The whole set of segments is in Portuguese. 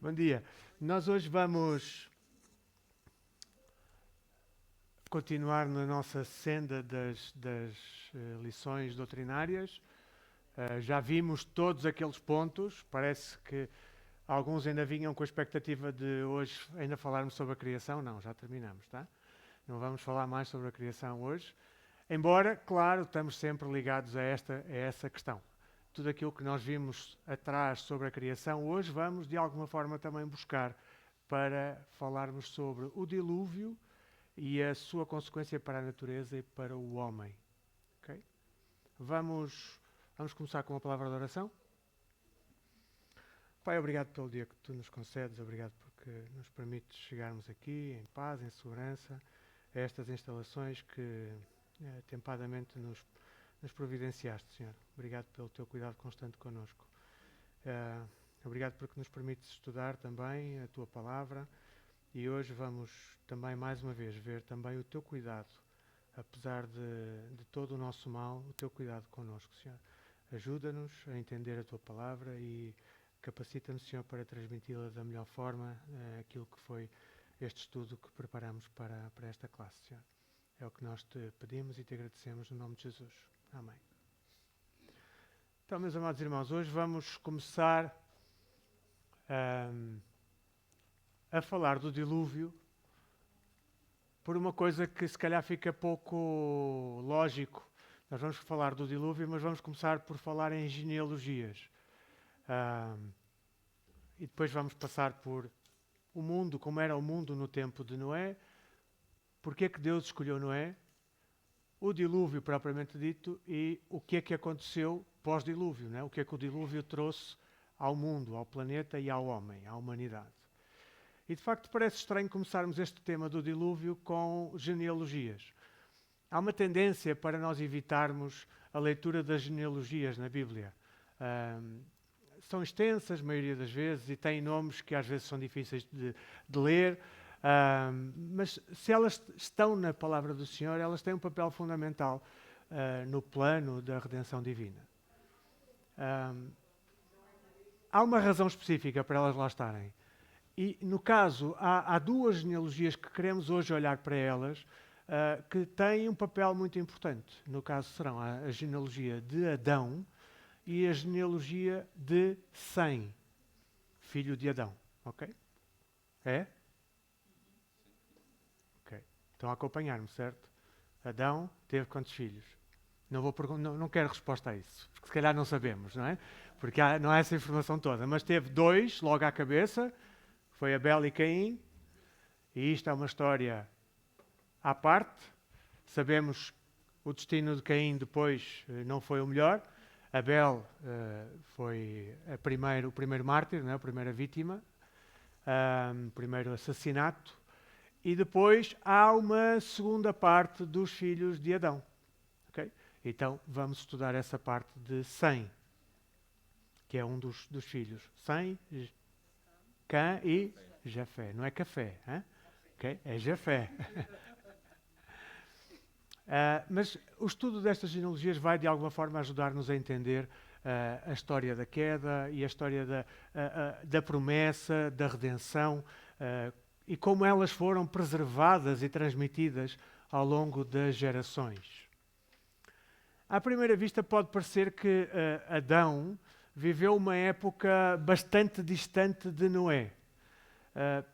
Bom dia. Nós hoje vamos continuar na nossa senda das lições doutrinárias. Já vimos todos aqueles pontos. Parece que alguns ainda vinham com a expectativa de hoje ainda falarmos sobre a criação. Não, já terminamos, tá? Não vamos falar mais sobre a criação hoje. Embora, claro, estamos sempre ligados a essa questão. Tudo aquilo que nós vimos atrás sobre a criação, hoje vamos de alguma forma também buscar para falarmos sobre o dilúvio e a sua consequência para a natureza e para o homem. Okay? Vamos começar com uma palavra de oração. Pai, obrigado pelo dia que tu nos concedes, obrigado porque nos permites chegarmos aqui em paz, em segurança, a estas instalações que atempadamente nos providenciaste, Senhor. Obrigado pelo teu cuidado constante connosco. Obrigado porque nos permites estudar também a tua palavra e hoje vamos também mais uma vez ver também o teu cuidado, apesar de todo o nosso mal, o teu cuidado connosco, Senhor. Ajuda-nos a entender a tua palavra e capacita-nos, Senhor, para transmiti-la da melhor forma, aquilo que foi este estudo que preparamos para esta classe, Senhor. É o que nós te pedimos e te agradecemos no nome de Jesus. Amém. Então, meus amados irmãos, hoje vamos começar a falar do dilúvio por uma coisa que se calhar fica pouco lógico. Nós vamos falar do dilúvio, mas vamos começar por falar em genealogias. E depois vamos passar por o mundo, como era o mundo no tempo de Noé, porque é que Deus escolheu Noé, o dilúvio propriamente dito e o que é que aconteceu pós-dilúvio, né? O que é que o dilúvio trouxe ao mundo, ao planeta e ao homem, à humanidade. E de facto parece estranho começarmos este tema do dilúvio com genealogias. Há uma tendência para nós evitarmos a leitura das genealogias na Bíblia. São extensas, a maioria das vezes, e têm nomes que às vezes são difíceis de ler, mas se elas estão na palavra do Senhor, elas têm um papel fundamental no plano da redenção divina. Há uma razão específica para elas lá estarem. E, no caso, há duas genealogias que queremos hoje olhar para elas, que têm um papel muito importante. No caso, serão a genealogia de Adão e a genealogia de Sem, filho de Adão. Ok? É? Ok. Estão a acompanhar-me, certo? Adão teve quantos filhos? Não quero resposta a isso, porque se calhar não sabemos, não é? Porque não há essa informação toda. Mas teve dois logo à cabeça, foi Abel e Caim, e isto é uma história à parte. Sabemos o destino de Caim depois não foi o melhor. Abel foi o primeiro mártir, não é? A primeira vítima, o primeiro assassinato. E depois há uma segunda parte dos filhos de Adão. Okay? Então vamos estudar essa parte de Sem, que é um dos filhos. Sem, Cã e Jafé. Não é café, hein? Okay? É Jafé. Mas o estudo destas genealogias vai de alguma forma ajudar-nos a entender a história da queda e a história da promessa, da redenção e como elas foram preservadas e transmitidas ao longo das gerações. À primeira vista pode parecer que Adão viveu uma época bastante distante de Noé.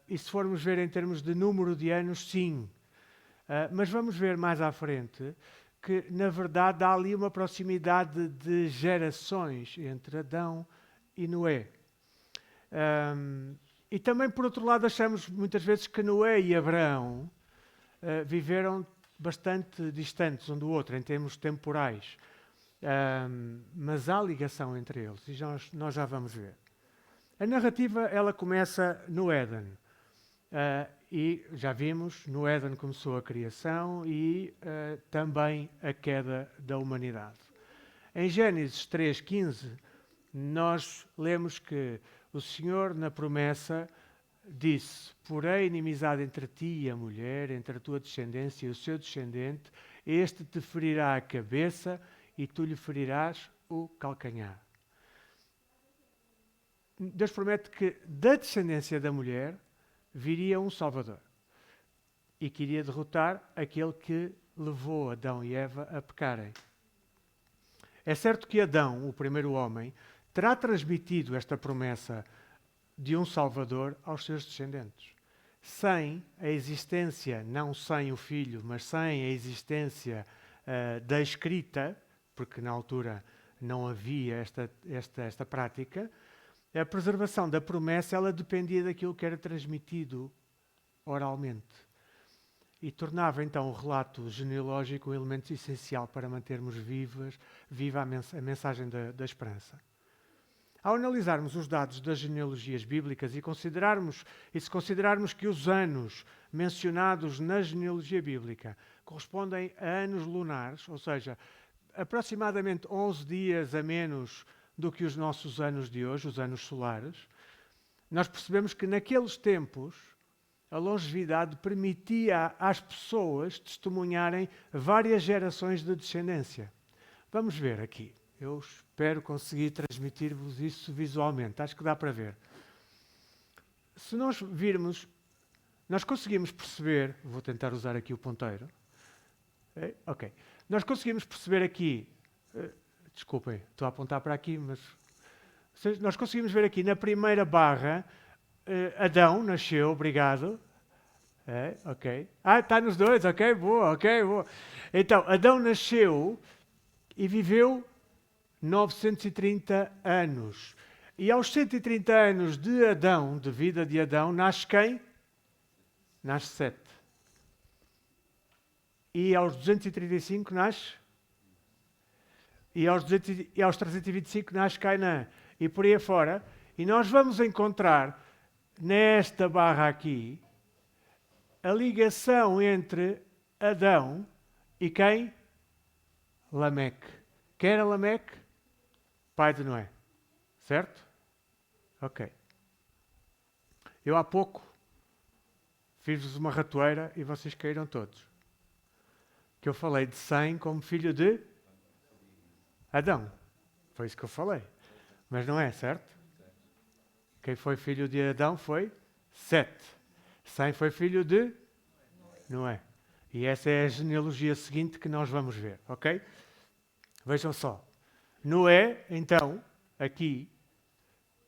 E se formos ver em termos de número de anos, sim. Mas vamos ver mais à frente que, na verdade, há ali uma proximidade de gerações entre Adão e Noé. E também, por outro lado, achamos muitas vezes que Noé e Abraão viveram bastante distantes um do outro, em termos temporais. Mas há ligação entre eles, e nós já vamos ver. A narrativa, ela começa no Éden. E já vimos, no Éden começou a criação e também a queda da humanidade. Em Gênesis 3:15, nós lemos que o Senhor, na promessa, disse: porém inimizade entre ti e a mulher, entre a tua descendência e o seu descendente, este te ferirá a cabeça e tu lhe ferirás o calcanhar. Deus promete que da descendência da mulher viria um Salvador e que iria derrotar aquele que levou Adão e Eva a pecarem. É certo que Adão, o primeiro homem, terá transmitido esta promessa de um Salvador aos seus descendentes. Sem a existência, não sem o filho, mas sem a existência da escrita, porque na altura não havia esta prática, a preservação da promessa ela dependia daquilo que era transmitido oralmente. E tornava então o relato genealógico um elemento essencial para mantermos viva a mensagem da esperança. Ao analisarmos os dados das genealogias bíblicas e se considerarmos que os anos mencionados na genealogia bíblica correspondem a anos lunares, ou seja, aproximadamente 11 dias a menos do que os nossos anos de hoje, os anos solares, nós percebemos que naqueles tempos a longevidade permitia às pessoas testemunharem várias gerações de descendência. Vamos ver aqui. Eu espero conseguir transmitir-vos isso visualmente. Acho que dá para ver. Se nós virmos, nós conseguimos perceber, vou tentar usar aqui o ponteiro. Ok. Nós conseguimos perceber aqui, desculpem, estou a apontar para aqui, mas nós conseguimos ver aqui na primeira barra, Adão nasceu, obrigado. Ok. Está nos dois, ok, boa. Então, Adão nasceu e viveu 930 anos. E aos 130 anos de Adão, de vida de Adão, nasce quem? Nasce Sete. E aos 235 nasce? E aos 325 nasce Cainã. E por aí afora. E nós vamos encontrar, nesta barra aqui, a ligação entre Adão e quem? Lameque. Quem era Lameque? Pai de Noé. Certo? Ok. Eu há pouco fiz-vos uma ratoeira e vocês caíram todos. Que eu falei de Sem como filho de Adão. Foi isso que eu falei. Mas não é, certo? Quem foi filho de Adão foi Sete. Sem foi filho de Noé. E essa é a genealogia seguinte que nós vamos ver, ok? Vejam só. Noé, então, aqui,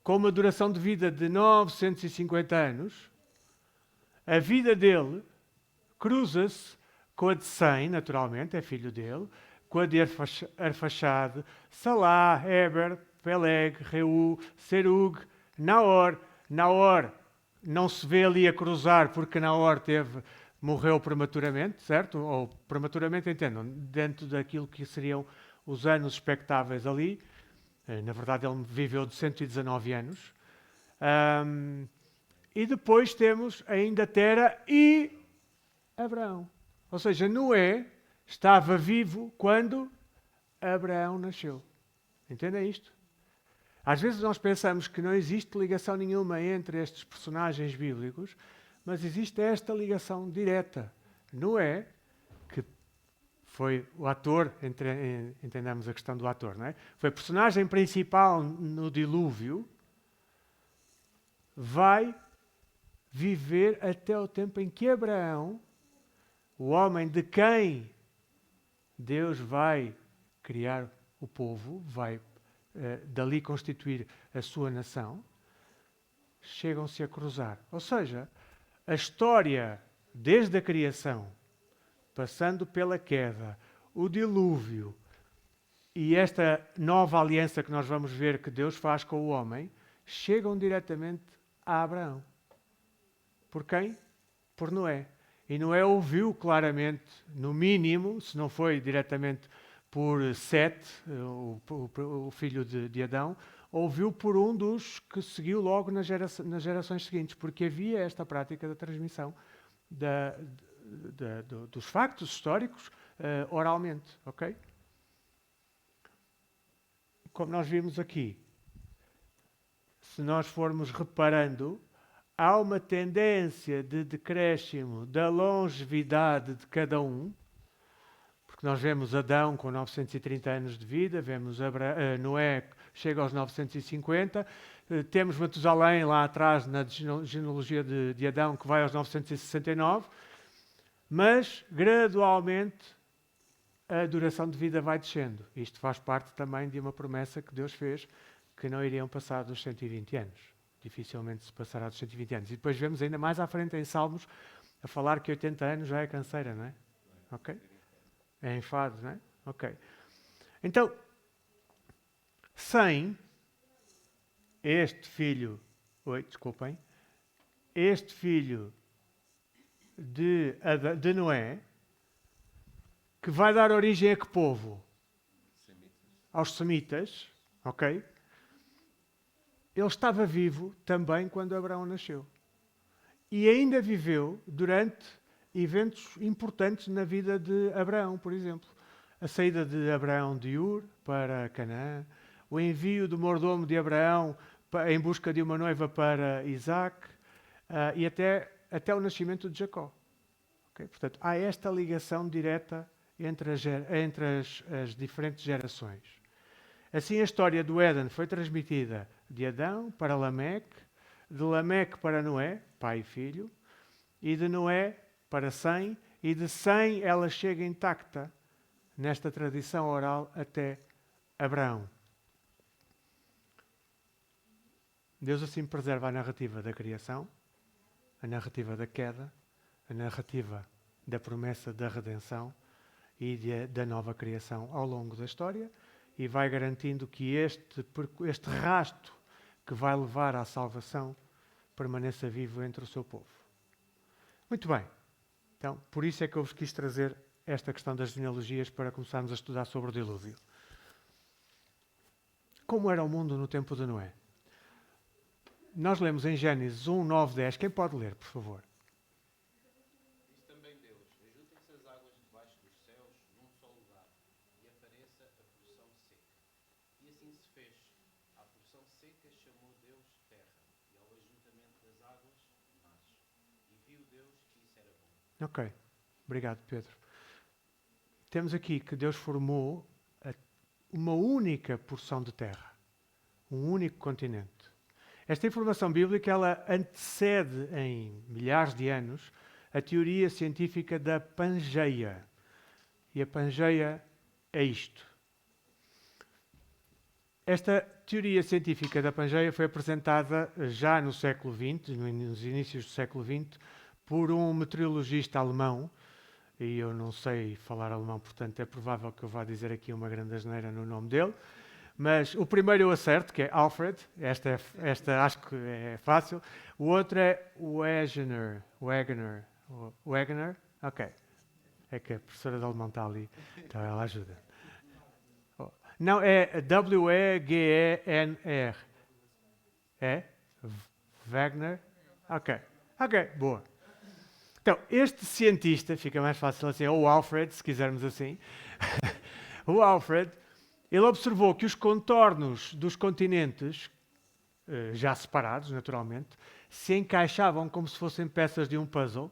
com uma duração de vida de 950 anos, a vida dele cruza-se com a de Sem, naturalmente, é filho dele, com a de Arfaxade, Salá, Eber, Peleg, Reu, Serug, Naor. Naor não se vê ali a cruzar porque Naor morreu prematuramente, certo? Ou prematuramente, entendam, dentro daquilo que seriam os anos expectáveis ali. Na verdade, ele viveu de 119 anos. E depois temos ainda Tera e Abraão. Ou seja, Noé estava vivo quando Abraão nasceu. Entendem isto? Às vezes nós pensamos que não existe ligação nenhuma entre estes personagens bíblicos, mas existe esta ligação direta. Noé, que foi o ator, entendamos a questão do ator, não é? Foi a personagem principal no dilúvio, vai viver até o tempo em que Abraão, o homem de quem Deus vai criar o povo, vai dali constituir a sua nação, chegam-se a cruzar. Ou seja, a história, desde a criação, passando pela queda, o dilúvio e esta nova aliança que nós vamos ver que Deus faz com o homem, chegam diretamente a Abraão. Por quem? Por Noé. E Noé ouviu claramente, no mínimo, se não foi diretamente por Sete, o filho de Adão, ouviu por um dos que seguiu logo nas gerações seguintes, porque havia esta prática da transmissão dos factos históricos oralmente, ok? Como nós vimos aqui, se nós formos reparando, há uma tendência de decréscimo da longevidade de cada um, porque nós vemos Adão com 930 anos de vida, vemos Noé chega aos 950. Temos Matusalém lá atrás na genealogia de Adão, que vai aos 969. Mas, gradualmente, a duração de vida vai descendo. Isto faz parte também de uma promessa que Deus fez, que não iriam passar dos 120 anos. Dificilmente se passará dos 120 anos. E depois vemos ainda mais à frente em Salmos a falar que 80 anos já é canseira, não é? Ok? É enfado, não é? Ok. Então, sem este filho de Noé, que vai dar origem a que povo? Aos semitas, ok? Ele estava vivo também quando Abraão nasceu. E ainda viveu durante eventos importantes na vida de Abraão, por exemplo. A saída de Abraão de Ur para Canaã, o envio do mordomo de Abraão em busca de uma noiva para Isaac, e até o nascimento de Jacó. Okay? Portanto, há esta ligação direta entre as diferentes gerações. Assim, a história do Éden foi transmitida de Adão para Lameque, de Lameque para Noé, pai e filho, e de Noé para Sem, e de Sem ela chega intacta nesta tradição oral até Abraão. Deus assim preserva a narrativa da criação, a narrativa da queda, a narrativa da promessa da redenção e da nova criação ao longo da história, e vai garantindo que este rasto que vai levar à salvação permaneça vivo entre o seu povo. Muito bem. Então, por isso é que eu vos quis trazer esta questão das genealogias para começarmos a estudar sobre o dilúvio. Como era o mundo no tempo de Noé? Nós lemos em Gênesis 1, 9, 10. Quem pode ler, por favor? Diz também Deus: ajuntem-se as águas debaixo dos céus num só lugar, e apareça a porção seca. E assim se fez. À porção seca chamou Deus terra, e ao ajuntamento das águas, mares. E viu Deus que isso era bom. Ok. Obrigado, Pedro. Temos aqui que Deus formou uma única porção de terra. Um único continente. Esta informação bíblica, ela antecede em milhares de anos a teoria científica da Pangeia. E a Pangeia é isto. Esta teoria científica da Pangeia foi apresentada já no século XX, nos inícios do século XX, por um meteorologista alemão, e eu não sei falar alemão, portanto é provável que eu vá dizer aqui uma grande asneira no nome dele, mas o primeiro eu acerto, que é Alfred, esta acho que é fácil. O outro é Wegener, ok. É que a professora de alemão está ali, então ela ajuda. Não, é W-E-G-E-N-R. É? Wagner? Ok, boa. Então, este cientista, fica mais fácil assim, ou Alfred, se quisermos assim, o Alfred, ele observou que os contornos dos continentes, já separados naturalmente, se encaixavam como se fossem peças de um puzzle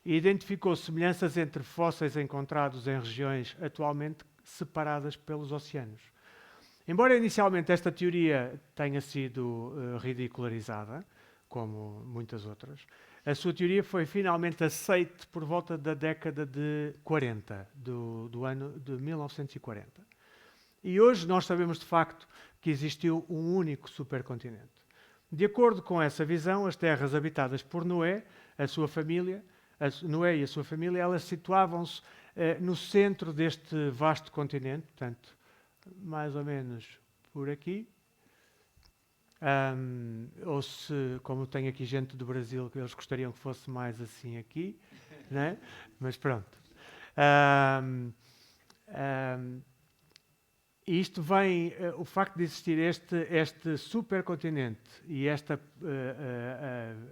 e identificou semelhanças entre fósseis encontrados em regiões atualmente separadas pelos oceanos. Embora inicialmente esta teoria tenha sido ridicularizada, como muitas outras, a sua teoria foi finalmente aceita por volta da década de 40, do ano de 1940. E hoje nós sabemos de facto que existiu um único supercontinente. De acordo com essa visão, as terras habitadas por Noé, Noé e a sua família, elas situavam-se no centro deste vasto continente, portanto, mais ou menos por aqui. Ou se, como tem aqui gente do Brasil, que eles gostariam que fosse mais assim aqui, né? Mas pronto. E isto vem, o facto de existir este supercontinente e esta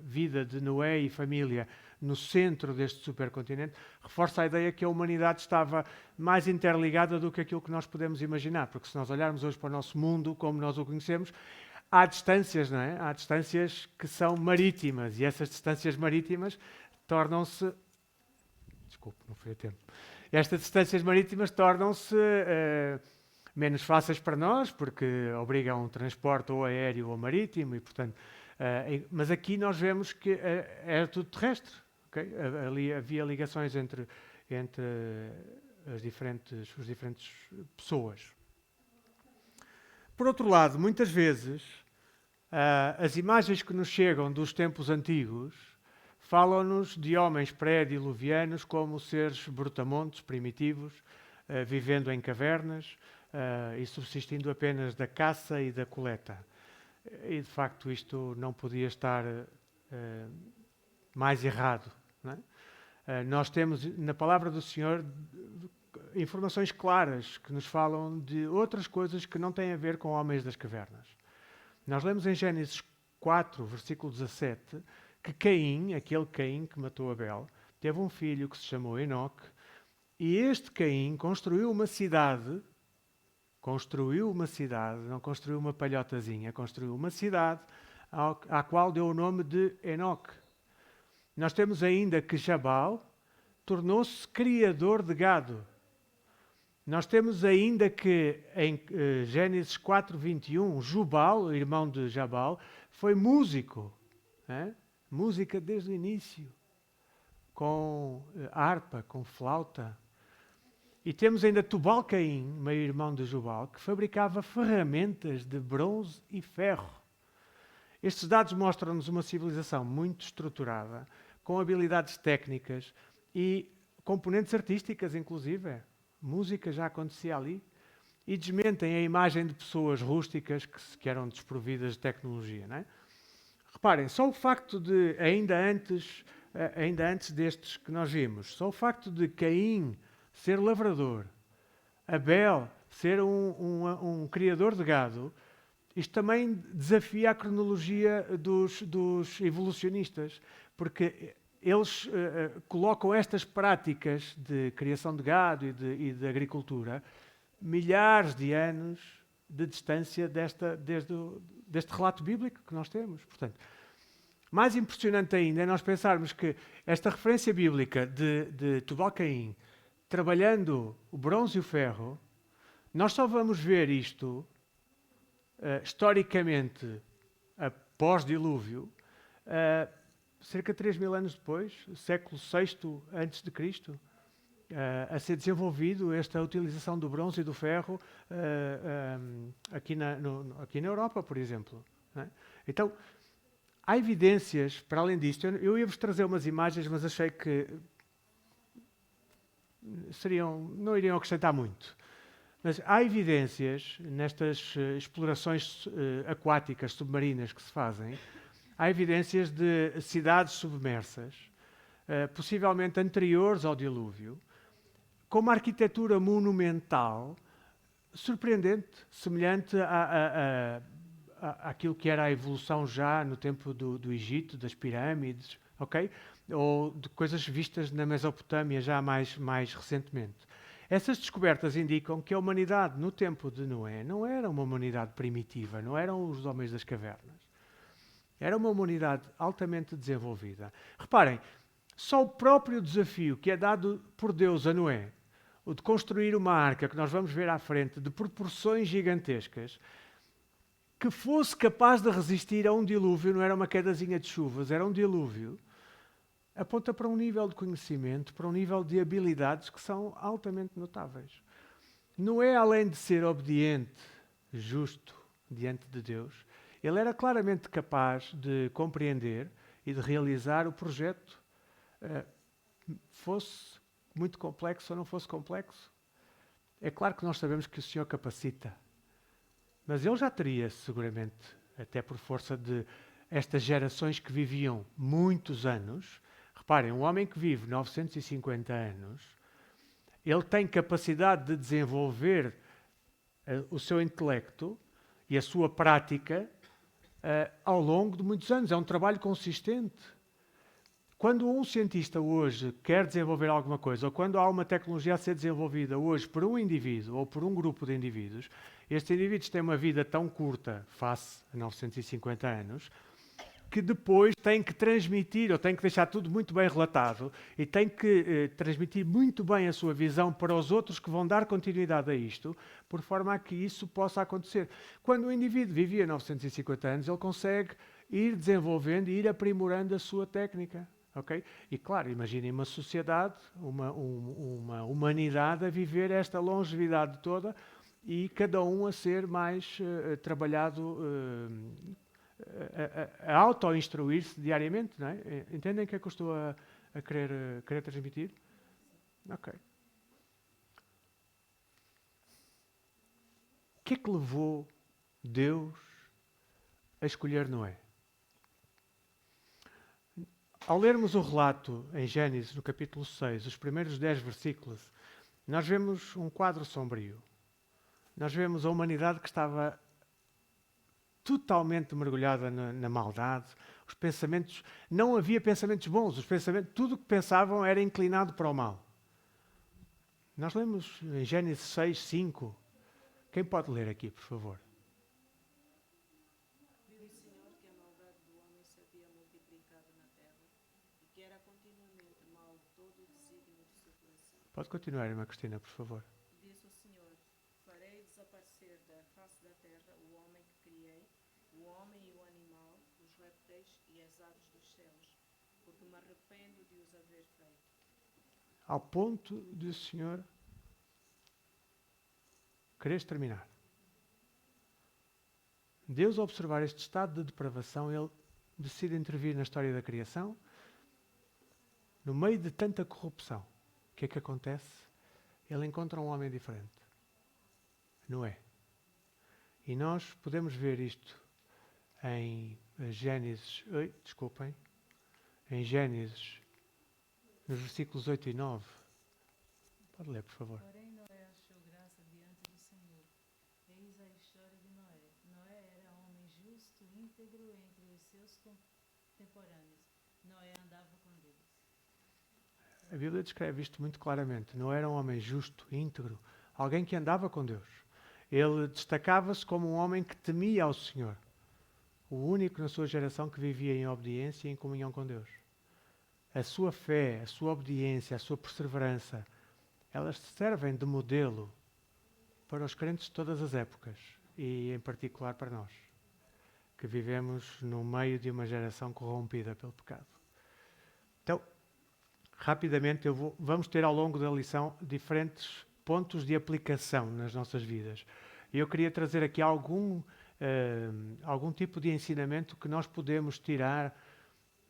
vida de Noé e família no centro deste supercontinente, reforça a ideia que a humanidade estava mais interligada do que aquilo que nós podemos imaginar, porque se nós olharmos hoje para o nosso mundo, como nós o conhecemos, há distâncias, não é? Há distâncias que são marítimas, e essas distâncias marítimas tornam-se... Desculpe, não foi a tempo. Estas distâncias marítimas tornam-se menos fáceis para nós, porque obrigam a um transporte ou aéreo ou marítimo, e portanto, mas aqui nós vemos que era tudo terrestre. Okay? Ali havia ligações entre as diferentes pessoas. Por outro lado, muitas vezes, as imagens que nos chegam dos tempos antigos falam-nos de homens pré-diluvianos como seres brutamontes, primitivos, vivendo em cavernas e subsistindo apenas da caça e da coleta. E, de facto, isto não podia estar mais errado. Não é? Nós temos, na palavra do Senhor, informações claras que nos falam de outras coisas que não têm a ver com homens das cavernas. Nós lemos em Gênesis 4, versículo 17, que Caim, aquele Caim que matou Abel, teve um filho que se chamou Enoque, e este Caim construiu uma cidade, não construiu uma palhotazinha, construiu uma cidade à qual deu o nome de Enoque. Nós temos ainda que Jabal tornou-se criador de gado. Nós temos ainda que em Gênesis 4, 21, Jubal, irmão de Jabal, foi músico. Música desde o início, com harpa, com flauta. E temos ainda Tubal-Caim, meio-irmão de Jubal, que fabricava ferramentas de bronze e ferro. Estes dados mostram-nos uma civilização muito estruturada, com habilidades técnicas e componentes artísticas, inclusive. Música já acontecia ali. E desmentem a imagem de pessoas rústicas que eram desprovidas de tecnologia. Não é? Reparem, só o facto de, ainda antes destes que nós vimos, só o facto de Caim ser lavrador, Abel ser um criador de gado, isto também desafia a cronologia dos evolucionistas, porque eles colocam estas práticas de criação de gado e de agricultura milhares de anos de distância deste relato bíblico que nós temos. Portanto, mais impressionante ainda é nós pensarmos que esta referência bíblica de Tubal-Caim trabalhando o bronze e o ferro, nós só vamos ver isto historicamente após-dilúvio, cerca de 3.000 anos depois, século VI antes de Cristo, a ser desenvolvido esta utilização do bronze e do ferro aqui na Europa, por exemplo. Não é? Então, há evidências, para além disto, eu ia-vos trazer umas imagens, mas achei que não iriam acrescentar muito. Mas há evidências nestas explorações aquáticas submarinas que se fazem, há evidências de cidades submersas, possivelmente anteriores ao dilúvio, com uma arquitetura monumental surpreendente, semelhante àquilo que era a evolução já no tempo do Egito, das pirâmides, ok? Ou de coisas vistas na Mesopotâmia já mais recentemente. Essas descobertas indicam que a humanidade no tempo de Noé não era uma humanidade primitiva, não eram os homens das cavernas. Era uma humanidade altamente desenvolvida. Reparem, só o próprio desafio que é dado por Deus a Noé, o de construir uma arca, que nós vamos ver à frente, de proporções gigantescas, que fosse capaz de resistir a um dilúvio, não era uma quedazinha de chuvas, era um dilúvio, aponta para um nível de conhecimento, para um nível de habilidades que são altamente notáveis. Noé, além de ser obediente, justo diante de Deus, ele era claramente capaz de compreender e de realizar o projeto, fosse muito complexo ou não fosse complexo. É claro que nós sabemos que o Senhor capacita, mas ele já teria, seguramente, até por força de estas gerações que viviam muitos anos. Reparem, um homem que vive 950 anos, ele tem capacidade de desenvolver o seu intelecto e a sua prática ao longo de muitos anos. É um trabalho consistente. Quando um cientista hoje quer desenvolver alguma coisa, ou quando há uma tecnologia a ser desenvolvida hoje por um indivíduo ou por um grupo de indivíduos, estes indivíduos têm uma vida tão curta, face a 950 anos, que depois tem que transmitir, ou tem que deixar tudo muito bem relatado, e tem que transmitir muito bem a sua visão para os outros que vão dar continuidade a isto, por forma a que isso possa acontecer. Quando o indivíduo vivia 950 anos, ele consegue ir desenvolvendo e ir aprimorando a sua técnica. Okay? E claro, imaginem uma sociedade, uma humanidade a viver esta longevidade toda e cada um a ser mais trabalhado, a auto-instruir-se diariamente. Não é? Entendem o que é que eu estou a querer transmitir? Ok. O que é que levou Deus a escolher Noé? Ao lermos o relato em Gênesis, no capítulo 6, os primeiros 10 versículos, nós vemos um quadro sombrio. Nós vemos a humanidade que estava totalmente mergulhada na maldade. Os pensamentos, não havia pensamentos bons, tudo o que pensavam era inclinado para o mal. Nós lemos em Gênesis 6, 5. Quem pode ler aqui, por favor? Viu o Senhor que a maldade do homem se havia multiplicado na terra e que era continuamente mau todo o desígnio de seu coração. Pode continuar, irmã Cristina, por favor. Disse o Senhor: farei desaparecer da face da terra o homem que criei, o homem e o animal, os répteis e as aves dos céus, porque me arrependo de os haver feito. Ao ponto de o Senhor querer terminar. Deus, ao observar este estado de depravação, Ele decide intervir na história da criação. No meio de tanta corrupção, o que é que acontece? Ele encontra um homem diferente. Noé. E nós podemos ver isto em Gênesis, em Gênesis, nos versículos 8 e 9. Pode ler, por favor. Porém, Noé achou graça diante do Senhor. Eis a história de Noé. Noé era homem justo, íntegro entre os seus contemporâneos. Noé andava com Deus. A Bíblia descreve isto muito claramente. Noé era um homem justo, íntegro, alguém que andava com Deus. Ele destacava-se como um homem que temia ao Senhor. O único na sua geração que vivia em obediência e em comunhão com Deus. A sua fé, a sua obediência, a sua perseverança, elas servem de modelo para os crentes de todas as épocas e, em particular, para nós, que vivemos no meio de uma geração corrompida pelo pecado. Então, rapidamente, vamos ter ao longo da lição diferentes pontos de aplicação nas nossas vidas. E eu queria trazer aqui algum tipo de ensinamento que nós podemos tirar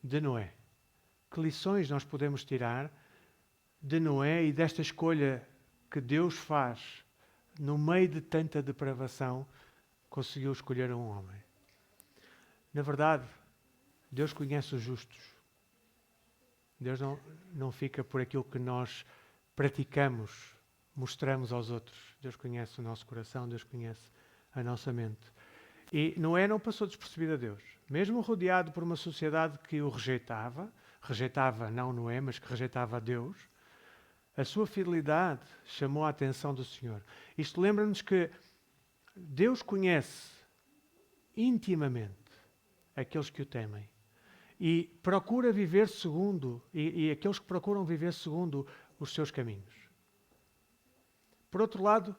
de Noé. Que lições nós podemos tirar de Noé e desta escolha que Deus faz no meio de tanta depravação, conseguiu escolher um homem. Na verdade, Deus conhece os justos. Deus não fica por aquilo que nós praticamos, mostramos aos outros. Deus conhece o nosso coração, Deus conhece a nossa mente. E Noé não passou despercebido a Deus. Mesmo rodeado por uma sociedade que o rejeitava não Noé, mas que rejeitava a Deus, a sua fidelidade chamou a atenção do Senhor. Isto lembra-nos que Deus conhece intimamente aqueles que o temem e procura viver segundo, e aqueles que procuram viver segundo os seus caminhos. Por outro lado,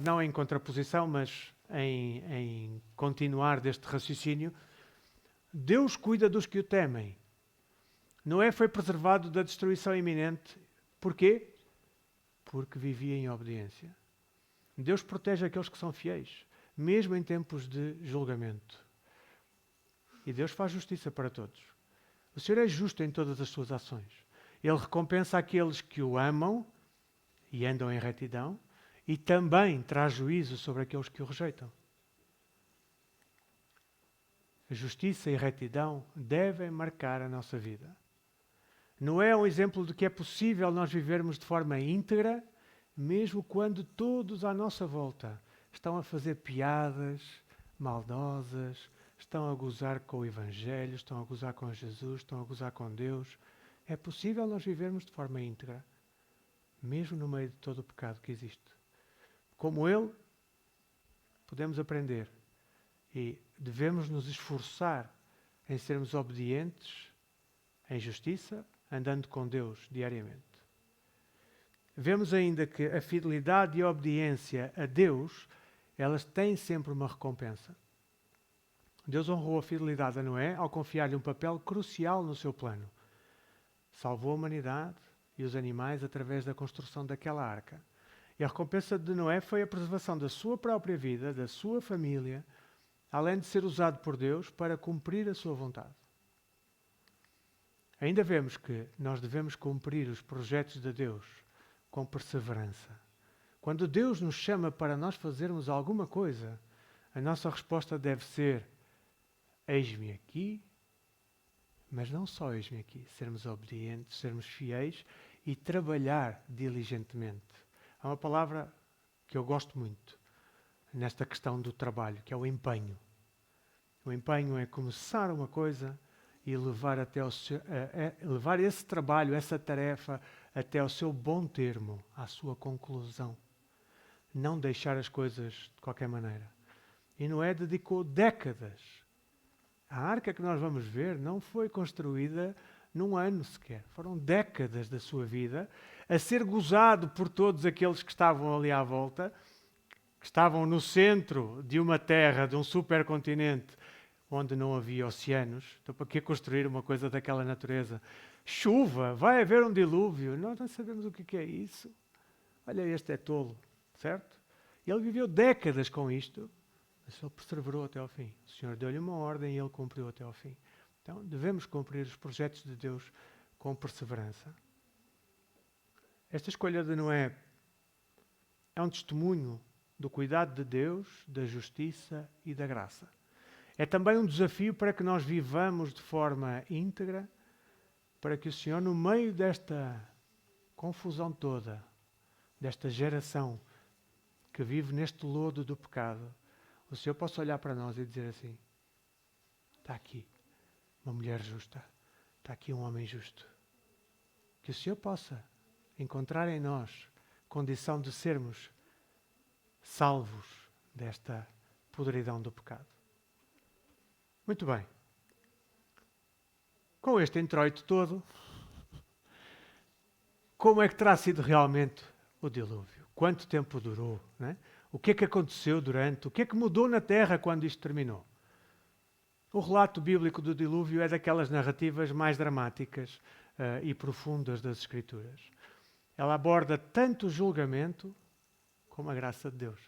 não em contraposição, mas em continuar deste raciocínio, Deus cuida dos que o temem. Noé foi preservado da destruição iminente. Porquê? Porque vivia em obediência. Deus protege aqueles que são fiéis, mesmo em tempos de julgamento. E Deus faz justiça para todos. O Senhor é justo em todas as suas ações. Ele recompensa aqueles que o amam e andam em retidão, e também traz juízo sobre aqueles que o rejeitam. A justiça e a retidão devem marcar a nossa vida. Noé é um exemplo de que é possível nós vivermos de forma íntegra, mesmo quando todos à nossa volta estão a fazer piadas maldosas, estão a gozar com o Evangelho, estão a gozar com Jesus, estão a gozar com Deus. É possível nós vivermos de forma íntegra, mesmo no meio de todo o pecado que existe. Como Ele, podemos aprender e devemos nos esforçar em sermos obedientes, em justiça, andando com Deus diariamente. Vemos ainda que a fidelidade e a obediência a Deus, elas têm sempre uma recompensa. Deus honrou a fidelidade a Noé ao confiar-lhe um papel crucial no seu plano. Salvou a humanidade e os animais através da construção daquela arca. E a recompensa de Noé foi a preservação da sua própria vida, da sua família, além de ser usado por Deus para cumprir a sua vontade. Ainda vemos que nós devemos cumprir os projetos de Deus com perseverança. Quando Deus nos chama para nós fazermos alguma coisa, a nossa resposta deve ser: eis-me aqui, mas não só eis-me aqui, sermos obedientes, sermos fiéis e trabalhar diligentemente. Há uma palavra que eu gosto muito nesta questão do trabalho, que é o empenho. O empenho é começar uma coisa e levar levar esse trabalho, essa tarefa, até ao seu bom termo, à sua conclusão. Não deixar as coisas de qualquer maneira. E Noé dedicou décadas. A arca que nós vamos ver não foi construída num ano sequer. Foram décadas da sua vida a ser gozado por todos aqueles que estavam ali à volta, que estavam no centro de uma terra, de um supercontinente, onde não havia oceanos. Então, para que construir uma coisa daquela natureza? Chuva, vai haver um dilúvio. Nós não sabemos o que é isso. Olha, este é tolo, certo? E ele viveu décadas com isto, mas ele perseverou até ao fim. O Senhor deu-lhe uma ordem e ele cumpriu até ao fim. Então, devemos cumprir os projetos de Deus com perseverança. Esta escolha de Noé é um testemunho do cuidado de Deus, da justiça e da graça. É também um desafio para que nós vivamos de forma íntegra, para que o Senhor, no meio desta confusão toda, desta geração que vive neste lodo do pecado, o Senhor possa olhar para nós e dizer assim: está aqui uma mulher justa, está aqui um homem justo. Que o Senhor possa encontrar em nós condição de sermos salvos desta podridão do pecado. Muito bem. Com este introito todo, como é que terá sido realmente o dilúvio? Quanto tempo durou? Né? O que é que aconteceu durante? O que é que mudou na Terra quando isto terminou? O relato bíblico do dilúvio é daquelas narrativas mais dramáticas e profundas das Escrituras. Ela aborda tanto o julgamento como a graça de Deus.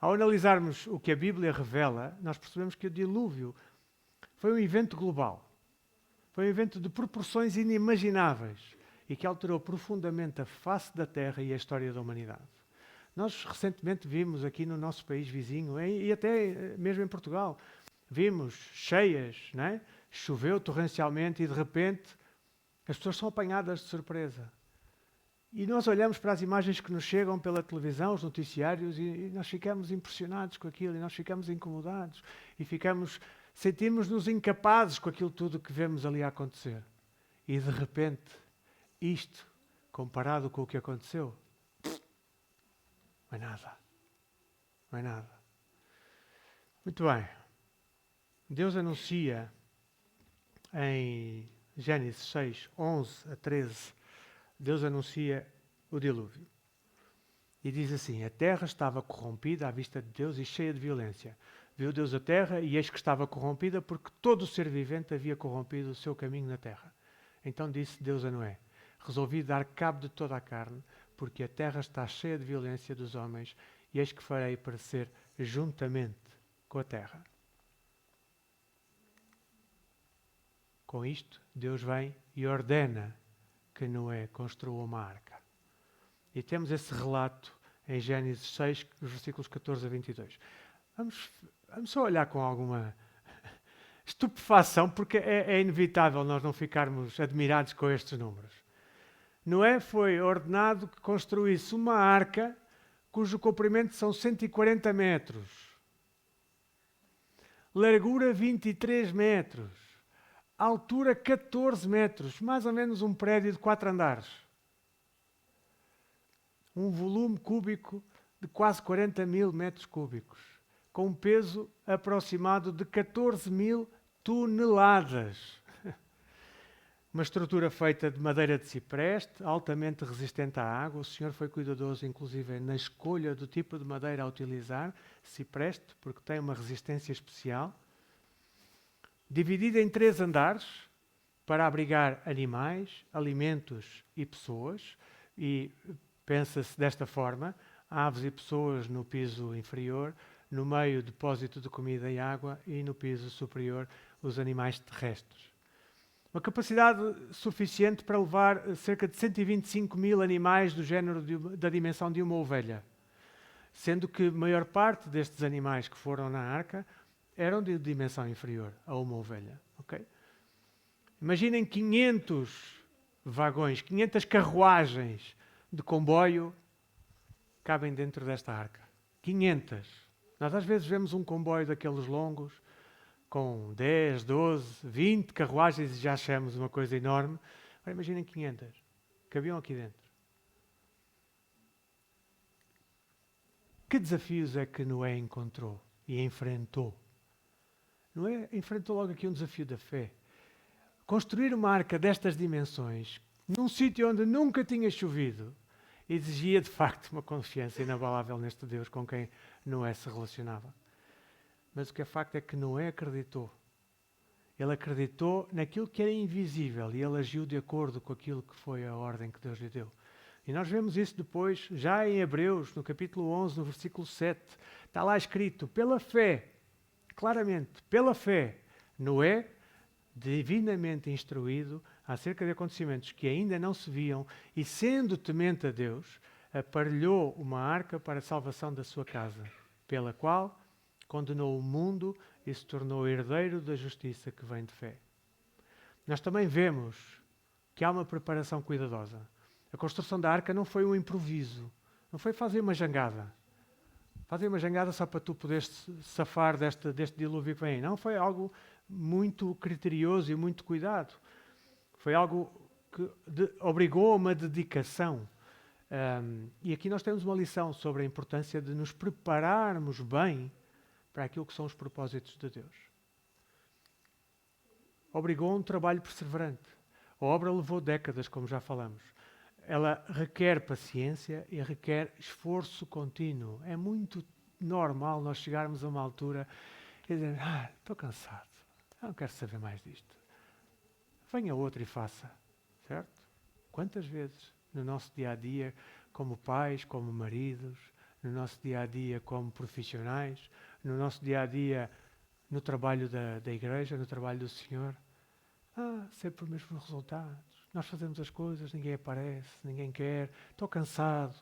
Ao analisarmos o que a Bíblia revela, nós percebemos que o dilúvio foi um evento global. Foi um evento de proporções inimagináveis e que alterou profundamente a face da Terra e a história da humanidade. Nós recentemente vimos aqui no nosso país vizinho, e até mesmo em Portugal, vimos cheias, não é? Choveu torrencialmente e de repente as pessoas são apanhadas de surpresa. E nós olhamos para as imagens que nos chegam pela televisão, os noticiários, e nós ficamos impressionados com aquilo, e nós ficamos incomodados, e sentimos-nos incapazes com aquilo tudo que vemos ali a acontecer. E de repente, isto, comparado com o que aconteceu, não é nada. Não é nada. Muito bem. Deus anuncia em Gênesis 6, 11 a 13, Deus anuncia o dilúvio. E diz assim: a terra estava corrompida à vista de Deus e cheia de violência. Viu Deus a terra e eis que estava corrompida, porque todo o ser vivente havia corrompido o seu caminho na terra. Então disse Deus a Noé: resolvi dar cabo de toda a carne, porque a terra está cheia de violência dos homens, e eis que farei parecer juntamente com a terra. Com isto, Deus vem e ordena que Noé construa uma arca. E temos esse relato em Gênesis 6, versículos 14 a 22. Vamos só olhar com alguma estupefação, porque é inevitável nós não ficarmos admirados com estes números. Noé foi ordenado que construísse uma arca cujo comprimento são 140 metros, largura 23 metros, altura 14 metros, mais ou menos um prédio de 4 andares. Um volume cúbico de quase 40 mil metros cúbicos, com um peso aproximado de 14 mil toneladas. Uma estrutura feita de madeira de cipreste, altamente resistente à água. O Senhor foi cuidadoso, inclusive, na escolha do tipo de madeira a utilizar, cipreste, porque tem uma resistência especial. Dividida em 3 andares, para abrigar animais, alimentos e pessoas. E pensa-se desta forma, aves e pessoas no piso inferior, no meio depósito de comida e água e no piso superior os animais terrestres. Uma capacidade suficiente para levar cerca de 125 mil animais do género da dimensão de uma ovelha. Sendo que a maior parte destes animais que foram na arca eram de dimensão inferior a uma ovelha. Okay? Imaginem 500 vagões, 500 carruagens de comboio cabem dentro desta arca. 500. Nós às vezes vemos um comboio daqueles longos, com 10, 12, 20 carruagens e já achamos uma coisa enorme. Agora imaginem 500. Cabiam aqui dentro. Que desafios é que Noé encontrou e enfrentou? Noé enfrentou logo aqui um desafio da fé. Construir uma arca destas dimensões, num sítio onde nunca tinha chovido, exigia de facto uma confiança inabalável neste Deus com quem Noé se relacionava. Mas o que é facto é que Noé acreditou. Ele acreditou naquilo que era invisível e ele agiu de acordo com aquilo que foi a ordem que Deus lhe deu. E nós vemos isso depois, já em Hebreus, no capítulo 11, no versículo 7. Está lá escrito, pela fé, claramente, pela fé, Noé, divinamente instruído acerca de acontecimentos que ainda não se viam e sendo temente a Deus, aparelhou uma arca para a salvação da sua casa, pela qual condenou o mundo e se tornou herdeiro da justiça que vem de fé. Nós também vemos que há uma preparação cuidadosa. A construção da arca não foi um improviso, não foi fazer uma jangada. Fazer uma jangada só para tu poderes safar deste dilúvio que vem aí. Não, foi algo muito criterioso e muito cuidado. Foi algo que obrigou a uma dedicação. E aqui nós temos uma lição sobre a importância de nos prepararmos bem para aquilo que são os propósitos de Deus. Obrigou a um trabalho perseverante. A obra levou décadas, como já falamos. Ela requer paciência e requer esforço contínuo. É muito normal nós chegarmos a uma altura e dizer, estou cansado, eu não quero saber mais disto. Venha outro e faça, certo? Quantas vezes no nosso dia-a-dia, como pais, como maridos, no nosso dia-a-dia como profissionais, no nosso dia-a-dia no trabalho da igreja, no trabalho do Senhor, sempre os mesmos resultados. Nós fazemos as coisas, ninguém aparece, ninguém quer, estou cansado.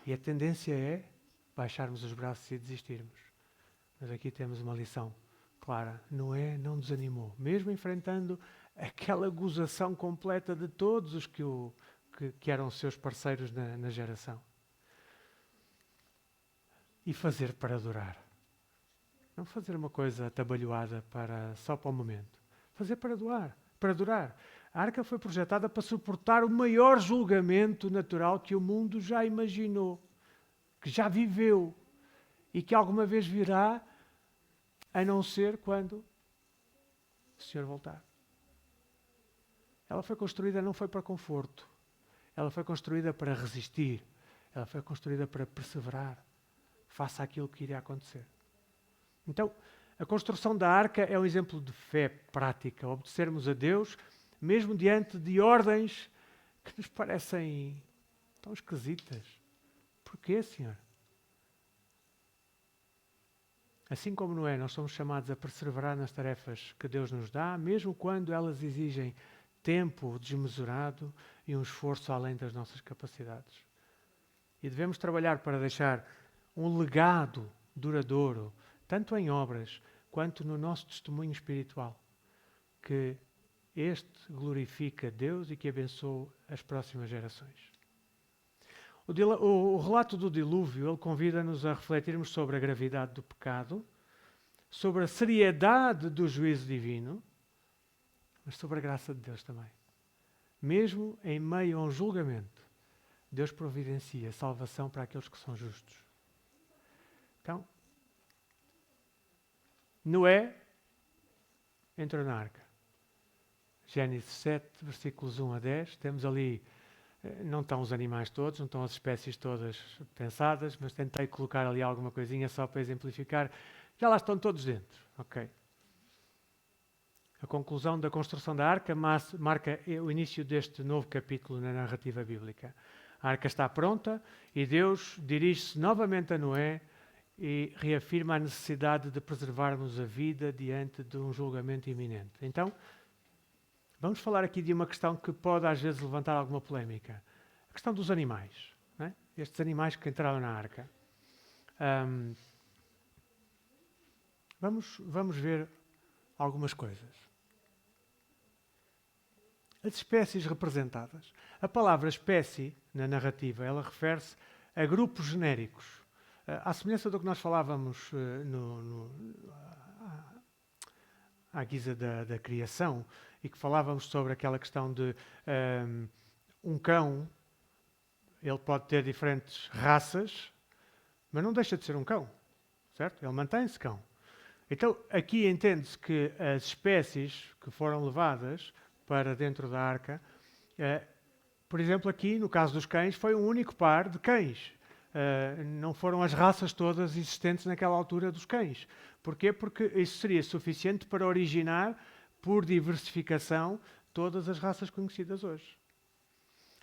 E a tendência é baixarmos os braços e desistirmos. Mas aqui temos uma lição clara. Noé não desanimou, mesmo enfrentando aquela gozação completa de todos os que eram seus parceiros na geração. E fazer para durar. Não fazer uma coisa atabalhoada só para o momento. Fazer para durar. A arca foi projetada para suportar o maior julgamento natural que o mundo já imaginou, que já viveu e que alguma vez virá, a não ser quando o Senhor voltar. Ela foi construída não foi para conforto. Ela foi construída para resistir. Ela foi construída para perseverar face àquilo que iria acontecer. Então, a construção da arca é um exemplo de fé prática, obedecermos a Deus, mesmo diante de ordens que nos parecem tão esquisitas. Porquê, Senhor? Assim como Noé, nós somos chamados a perseverar nas tarefas que Deus nos dá, mesmo quando elas exigem tempo desmesurado e um esforço além das nossas capacidades. E devemos trabalhar para deixar um legado duradouro, tanto em obras quanto no nosso testemunho espiritual, que este glorifica Deus e que abençoe as próximas gerações. O relato do dilúvio, ele convida-nos a refletirmos sobre a gravidade do pecado, sobre a seriedade do juízo divino, mas sobre a graça de Deus também. Mesmo em meio a um julgamento, Deus providencia salvação para aqueles que são justos. Então, Noé entrou na arca? Gênesis 7, versículos 1 a 10. Temos ali, não estão os animais todos, não estão as espécies todas pensadas, mas tentei colocar ali alguma coisinha só para exemplificar. Já lá estão todos dentro. Ok. A conclusão da construção da arca marca o início deste novo capítulo na narrativa bíblica. A arca está pronta e Deus dirige-se novamente a Noé e reafirma a necessidade de preservarmos a vida diante de um julgamento iminente. Então, vamos falar aqui de uma questão que pode às vezes levantar alguma polémica. A questão dos animais. Não é? Estes animais que entraram na arca. Vamos ver algumas coisas. As espécies representadas. A palavra espécie, na narrativa, ela refere-se a grupos genéricos. À semelhança do que nós falávamos à guisa da criação, e que falávamos sobre aquela questão de um cão, ele pode ter diferentes raças, mas não deixa de ser um cão, certo? Ele mantém-se cão. Então, aqui entende-se que as espécies que foram levadas para dentro da arca, por exemplo, aqui, no caso dos cães, foi um único par de cães. Não foram as raças todas existentes naquela altura dos cães. Porquê? Porque isso seria suficiente para originar, por diversificação, todas as raças conhecidas hoje.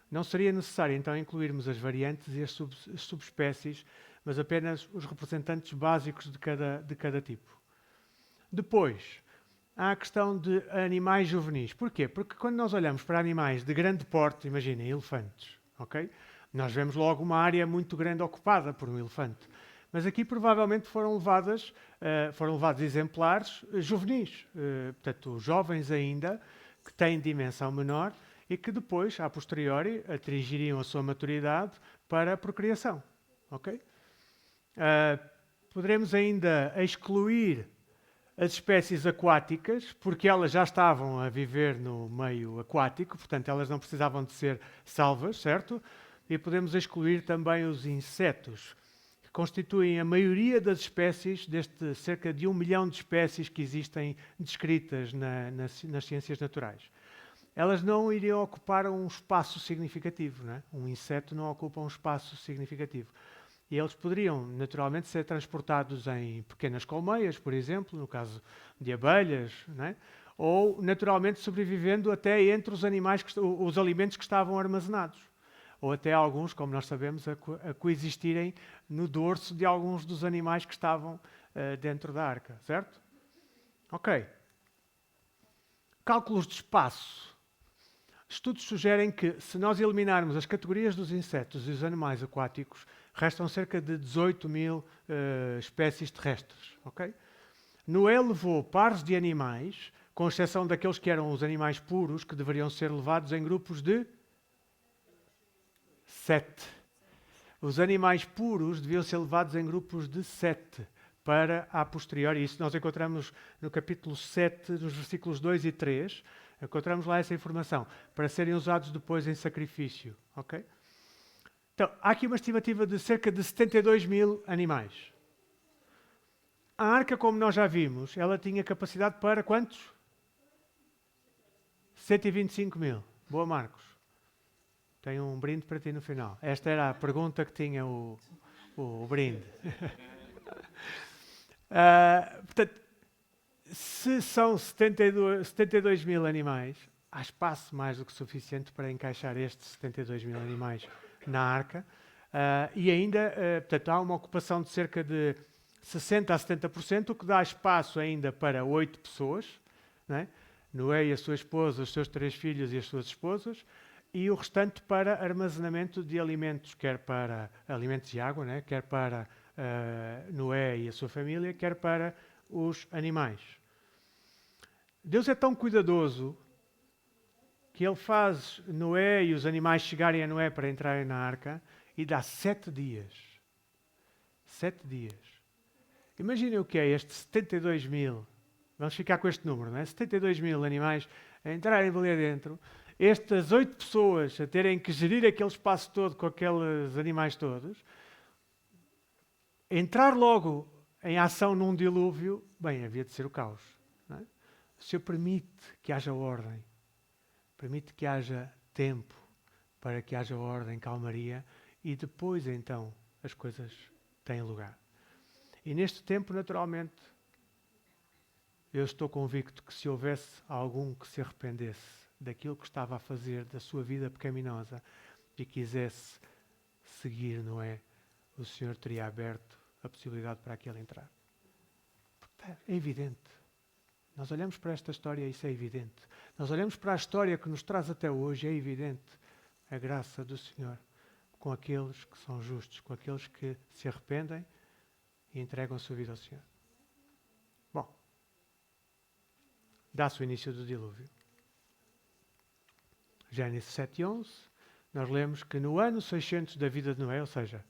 Não seria necessário, então, incluirmos as variantes e as subespécies, mas apenas os representantes básicos de cada tipo. Depois, há a questão de animais juvenis. Porquê? Porque quando nós olhamos para animais de grande porte, imaginem, elefantes, ok? Nós vemos logo uma área muito grande ocupada por um elefante. Mas aqui provavelmente foram levados exemplares juvenis, portanto, jovens ainda, que têm dimensão menor e que depois, a posteriori, atingiriam a sua maturidade para a procriação. Ok? Poderemos ainda excluir as espécies aquáticas, porque elas já estavam a viver no meio aquático, portanto, elas não precisavam de ser salvas, certo? E podemos excluir também os insetos, que constituem a maioria das espécies, deste cerca de 1 milhão de espécies que existem descritas nas ciências naturais. Elas não iriam ocupar um espaço significativo, não é? Um inseto não ocupa um espaço significativo. E eles poderiam, naturalmente, ser transportados em pequenas colmeias, por exemplo, no caso de abelhas, não é? Ou, naturalmente, sobrevivendo até entre os animais, os alimentos que estavam armazenados. Ou até alguns, como nós sabemos, a coexistirem no dorso de alguns dos animais que estavam dentro da arca, certo? Ok. Cálculos de espaço. Estudos sugerem que, se nós eliminarmos as categorias dos insetos e os animais aquáticos, restam cerca de 18 mil espécies terrestres. Okay? Noé levou pares de animais, com exceção daqueles que eram os animais puros, que deveriam ser levados em grupos de 7. Os animais puros deviam ser levados em grupos de 7, para a posteriori. Isso nós encontramos no capítulo 7, nos versículos 2 e 3. Encontramos lá essa informação, para serem usados depois em sacrifício. Okay? Então, há aqui uma estimativa de cerca de 72 mil animais. A arca, como nós já vimos, ela tinha capacidade para quantos? 125 mil. Boa, Marcos. Tenho um brinde para ti no final. Esta era a pergunta que tinha o brinde. Portanto, se são 72 mil animais, há espaço mais do que suficiente para encaixar estes 72 mil animais na arca. E ainda, portanto, há uma ocupação de cerca de 60% a 70%, o que dá espaço ainda para 8 pessoas. Não é? Noé e a sua esposa, os seus 3 filhos e as suas esposas. E o restante para armazenamento de alimentos, quer para alimentos e água, né? Quer para Noé e a sua família, quer para os animais. Deus é tão cuidadoso que Ele faz Noé e os animais chegarem a Noé para entrarem na arca e dá 7 dias. 7 dias. Imaginem o que é estes 72 mil. Vamos ficar com este número, não é? 72 mil animais a entrarem ali dentro. Estas 8 pessoas a terem que gerir aquele espaço todo com aqueles animais todos. Entrar logo em ação num dilúvio, bem, havia de ser o caos. Não é? O Senhor permite que haja ordem, permite que haja tempo para que haja ordem, calmaria, e depois então as coisas têm lugar. E neste tempo, naturalmente, eu estou convicto que se houvesse algum que se arrependesse daquilo que estava a fazer, da sua vida pecaminosa, e quisesse seguir Noé, o Senhor teria aberto a possibilidade para aquele entrar. É evidente. Nós olhamos para esta história e isso é evidente. Nós olhamos para a história que nos traz até hoje, é evidente a graça do Senhor com aqueles que são justos, com aqueles que se arrependem e entregam a sua vida ao Senhor. Bom, dá-se o início do dilúvio. Gênesis 7:11, nós lemos que no ano 600 da vida de Noé, ou seja,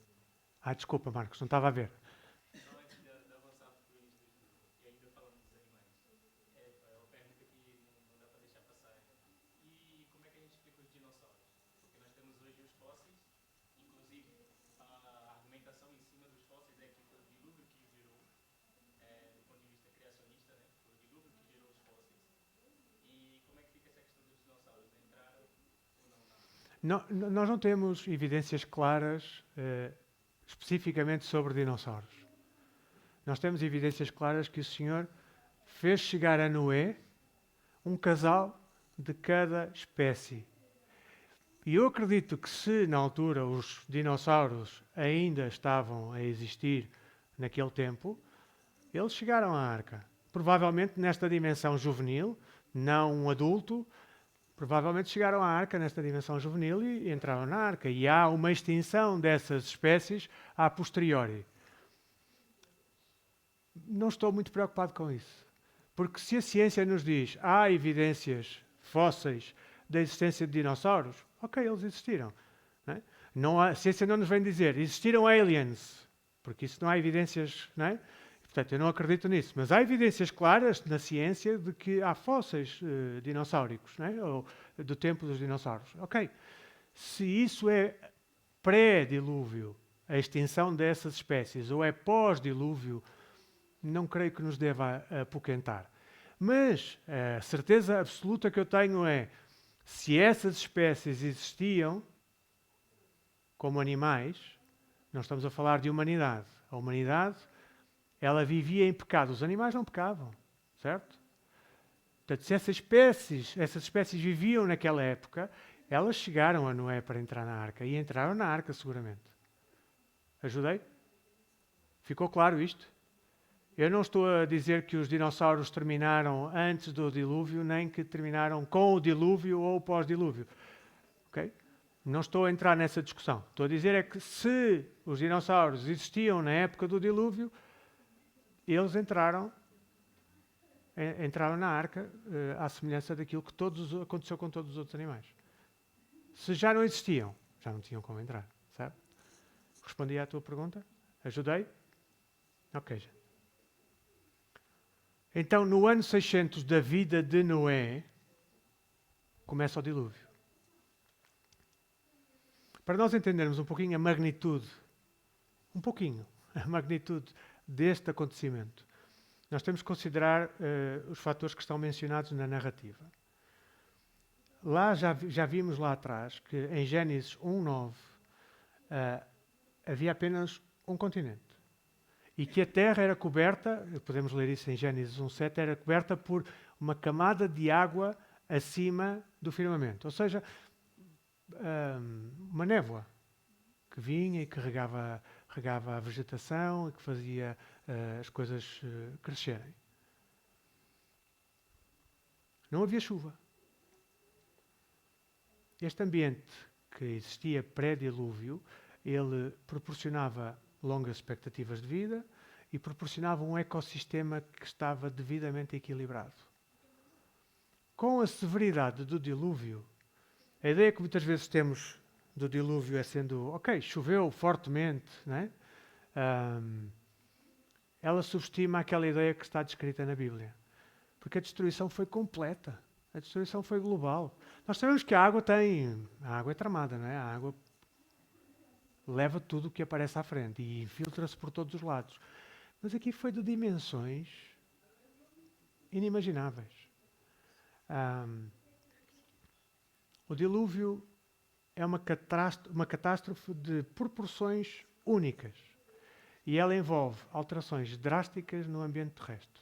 desculpa Marcos, não estava a ver. Só antes de avançar para o início do estudo, e ainda falando dos animais, é uma pergunta que não dá para deixar passar. E como é que a gente explica os dinossauros? Porque nós temos hoje os fósseis, inclusive a argumentação em cima dos fósseis é que foi o dilúvio que gerou, do ponto de vista criacionista, né? Foi o dilúvio que gerou os fósseis. E como é que fica essa questão dos dinossauros? Entraram ou não? Nós não temos evidências claras especificamente sobre dinossauros. Nós temos evidências claras que o Senhor fez chegar a Noé um casal de cada espécie. E eu acredito que se na altura os dinossauros ainda estavam a existir naquele tempo, eles chegaram à arca. Provavelmente nesta dimensão juvenil, não um adulto, provavelmente chegaram à arca nesta dimensão juvenil e entraram na arca. E há uma extinção dessas espécies a posteriori. Não estou muito preocupado com isso. Porque se a ciência nos diz há evidências fósseis da existência de dinossauros, ok, eles existiram. Não é? A ciência não nos vem dizer existiram aliens, porque isso não há evidências, não é? Portanto, eu não acredito nisso. Mas há evidências claras na ciência de que há fósseis dinossáuricos, não é? Ou do tempo dos dinossauros. Ok. Se isso é pré-dilúvio, a extinção dessas espécies, ou é pós-dilúvio, não creio que nos deva apoquentar. Mas a certeza absoluta que eu tenho é, se essas espécies existiam como animais, não estamos a falar de humanidade. A humanidade, ela vivia em pecado. Os animais não pecavam, certo? Portanto, se essas espécies viviam naquela época, elas chegaram a Noé para entrar na arca. E entraram na arca, seguramente. Ajudei? Ficou claro isto? Eu não estou a dizer que os dinossauros terminaram antes do dilúvio, nem que terminaram com o dilúvio ou pós-dilúvio. Ok? Não estou a entrar nessa discussão. Estou a dizer é que se os dinossauros existiam na época do dilúvio, eles entraram na arca à semelhança daquilo que aconteceu com todos os outros animais. Se já não existiam, já não tinham como entrar, certo? Respondi à tua pergunta? Ajudei? Ok. Então, no ano 600 da vida de Noé, começa o dilúvio. Para nós entendermos um pouquinho a magnitude deste acontecimento, nós temos que considerar os fatores que estão mencionados na narrativa. Lá já vimos lá atrás que em Gênesis 1:9 havia apenas um continente e que a terra era coberta, podemos ler isso em Gênesis 1:7, era coberta por uma camada de água acima do firmamento, ou seja, uma névoa que vinha e que regava a vegetação e que fazia as coisas crescerem. Não havia chuva. Este ambiente que existia pré-dilúvio, ele proporcionava longas expectativas de vida e proporcionava um ecossistema que estava devidamente equilibrado. Com a severidade do dilúvio, a ideia que muitas vezes temos do dilúvio é sendo, ok, choveu fortemente, não é? Ela subestima aquela ideia que está descrita na Bíblia. Porque a destruição foi completa. A destruição foi global. Nós sabemos que a água é tramada, não é? A água leva tudo o que aparece à frente e infiltra-se por todos os lados. Mas aqui foi de dimensões inimagináveis. O dilúvio é uma catástrofe de proporções únicas e ela envolve alterações drásticas no ambiente terrestre.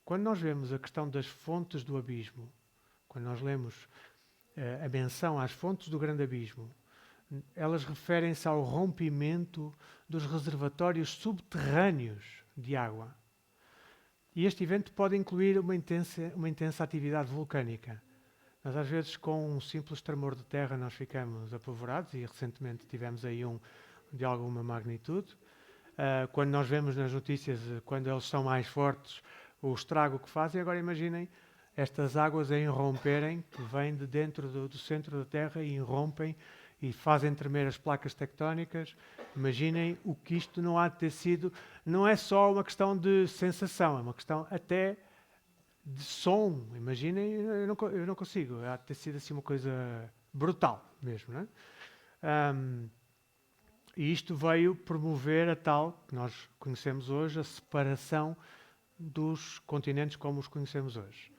Quando nós vemos a questão das fontes do abismo, quando nós lemos a menção às fontes do grande abismo, elas referem-se ao rompimento dos reservatórios subterrâneos de água. E este evento pode incluir uma intensa atividade vulcânica. Nós, às vezes, com um simples tremor de terra, nós ficamos apavorados, e recentemente tivemos aí um de alguma magnitude. Quando nós vemos nas notícias, quando eles são mais fortes, o estrago que fazem. Agora imaginem estas águas a irromperem, que vêm de dentro do centro da Terra e irrompem e fazem tremer as placas tectónicas. Imaginem o que isto não há de ter sido. Não é só uma questão de sensação, é uma questão até de som. Imaginem, eu não consigo. Há de ter sido assim uma coisa brutal mesmo, não é? E isto veio promover a tal, que nós conhecemos hoje, a separação dos continentes como os conhecemos hoje.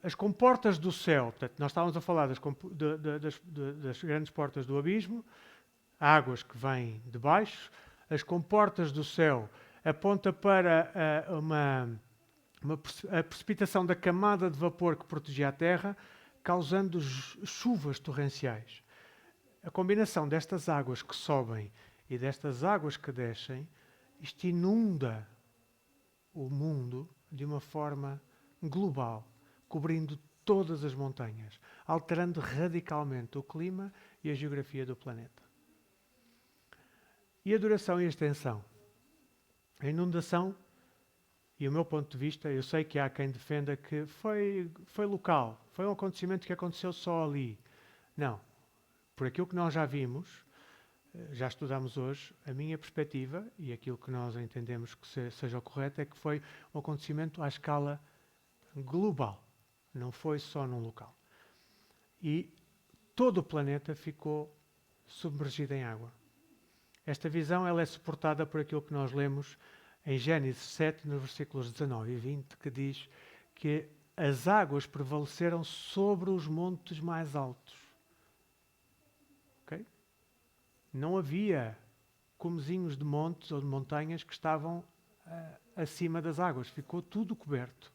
As comportas do céu, portanto, nós estávamos a falar das grandes portas do abismo, águas que vêm de baixo. As comportas do céu aponta para a precipitação da camada de vapor que protegia a Terra, causando chuvas torrenciais. A combinação destas águas que sobem e destas águas que descem, isto inunda o mundo de uma forma global, cobrindo todas as montanhas, alterando radicalmente o clima e a geografia do planeta. E a duração e a extensão? A inundação, e o meu ponto de vista, eu sei que há quem defenda que foi local, foi um acontecimento que aconteceu só ali. Não. Por aquilo que nós já vimos, já estudamos hoje, a minha perspectiva e aquilo que nós entendemos que seja o correto é que foi um acontecimento à escala global, não foi só num local. E todo o planeta ficou submergido em água. Esta visão ela é suportada por aquilo que nós lemos em Gênesis 7, nos versículos 19 e 20, que diz que as águas prevaleceram sobre os montes mais altos. Okay? Não havia comezinhos de montes ou de montanhas que estavam acima das águas. Ficou tudo coberto.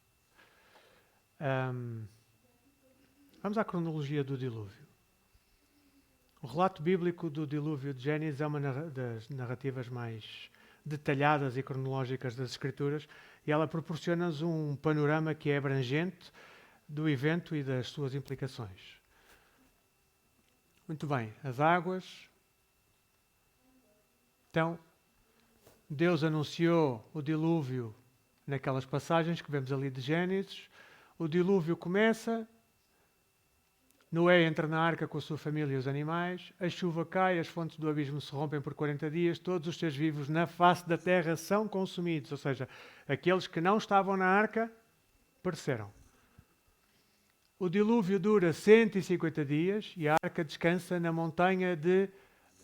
Vamos à cronologia do dilúvio. O relato bíblico do dilúvio de Gênesis é uma das narrativas mais detalhadas e cronológicas das Escrituras, e ela proporciona-nos um panorama que é abrangente do evento e das suas implicações. Muito bem, as águas. Então, Deus anunciou o dilúvio naquelas passagens que vemos ali de Gênesis. O dilúvio começa, Noé entra na arca com a sua família e os animais, a chuva cai, as fontes do abismo se rompem por 40 dias, todos os seres vivos na face da terra são consumidos, ou seja, aqueles que não estavam na arca pereceram. O dilúvio dura 150 dias e a arca descansa na montanha de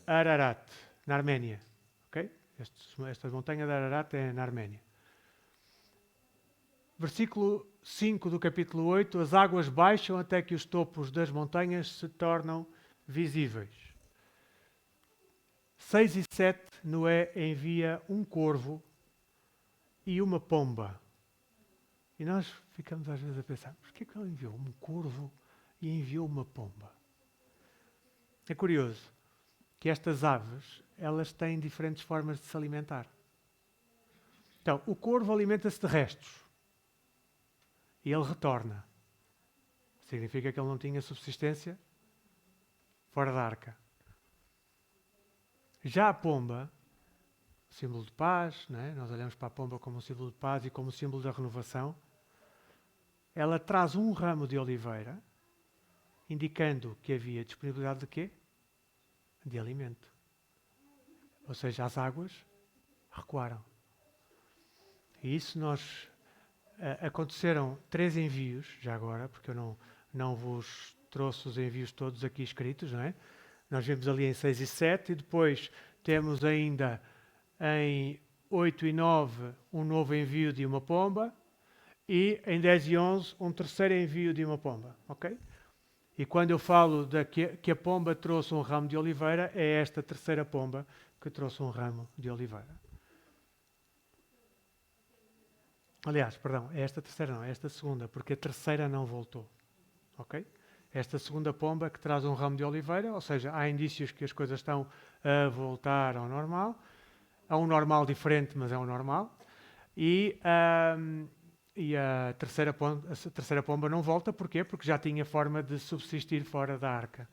Ararat, na Arménia. Okay? Esta montanha de Ararat é na Arménia. Versículo 5 do capítulo 8, as águas baixam até que os topos das montanhas se tornam visíveis. 6 e 7, Noé envia um corvo e uma pomba. E nós ficamos às vezes a pensar, por que ele enviou um corvo e enviou uma pomba? É curioso que estas aves, elas têm diferentes formas de se alimentar. Então, o corvo alimenta-se de restos. E ele retorna. Significa que ele não tinha subsistência fora da arca. Já a pomba, símbolo de paz, não é? Nós olhamos para a pomba como um símbolo de paz e como um símbolo da renovação. Ela traz um ramo de oliveira, indicando que havia disponibilidade de quê? De alimento. Ou seja, as águas recuaram. E isso nós... aconteceram 3 envios, já agora, porque eu não vos trouxe os envios todos aqui escritos, não é? Nós vemos ali em 6 e 7 e depois temos ainda em 8 e 9 um novo envio de uma pomba e em 10 e 11 um terceiro envio de uma pomba, ok? E quando eu falo que a pomba trouxe um ramo de oliveira, é esta terceira pomba que trouxe um ramo de oliveira. Aliás, perdão, é esta terceira não, é esta segunda, porque a terceira não voltou, ok? Esta segunda pomba que traz um ramo de oliveira, ou seja, há indícios que as coisas estão a voltar ao normal. Há um normal diferente, mas é um normal. E a terceira pomba não volta, porquê? Porque já tinha forma de subsistir fora da arca.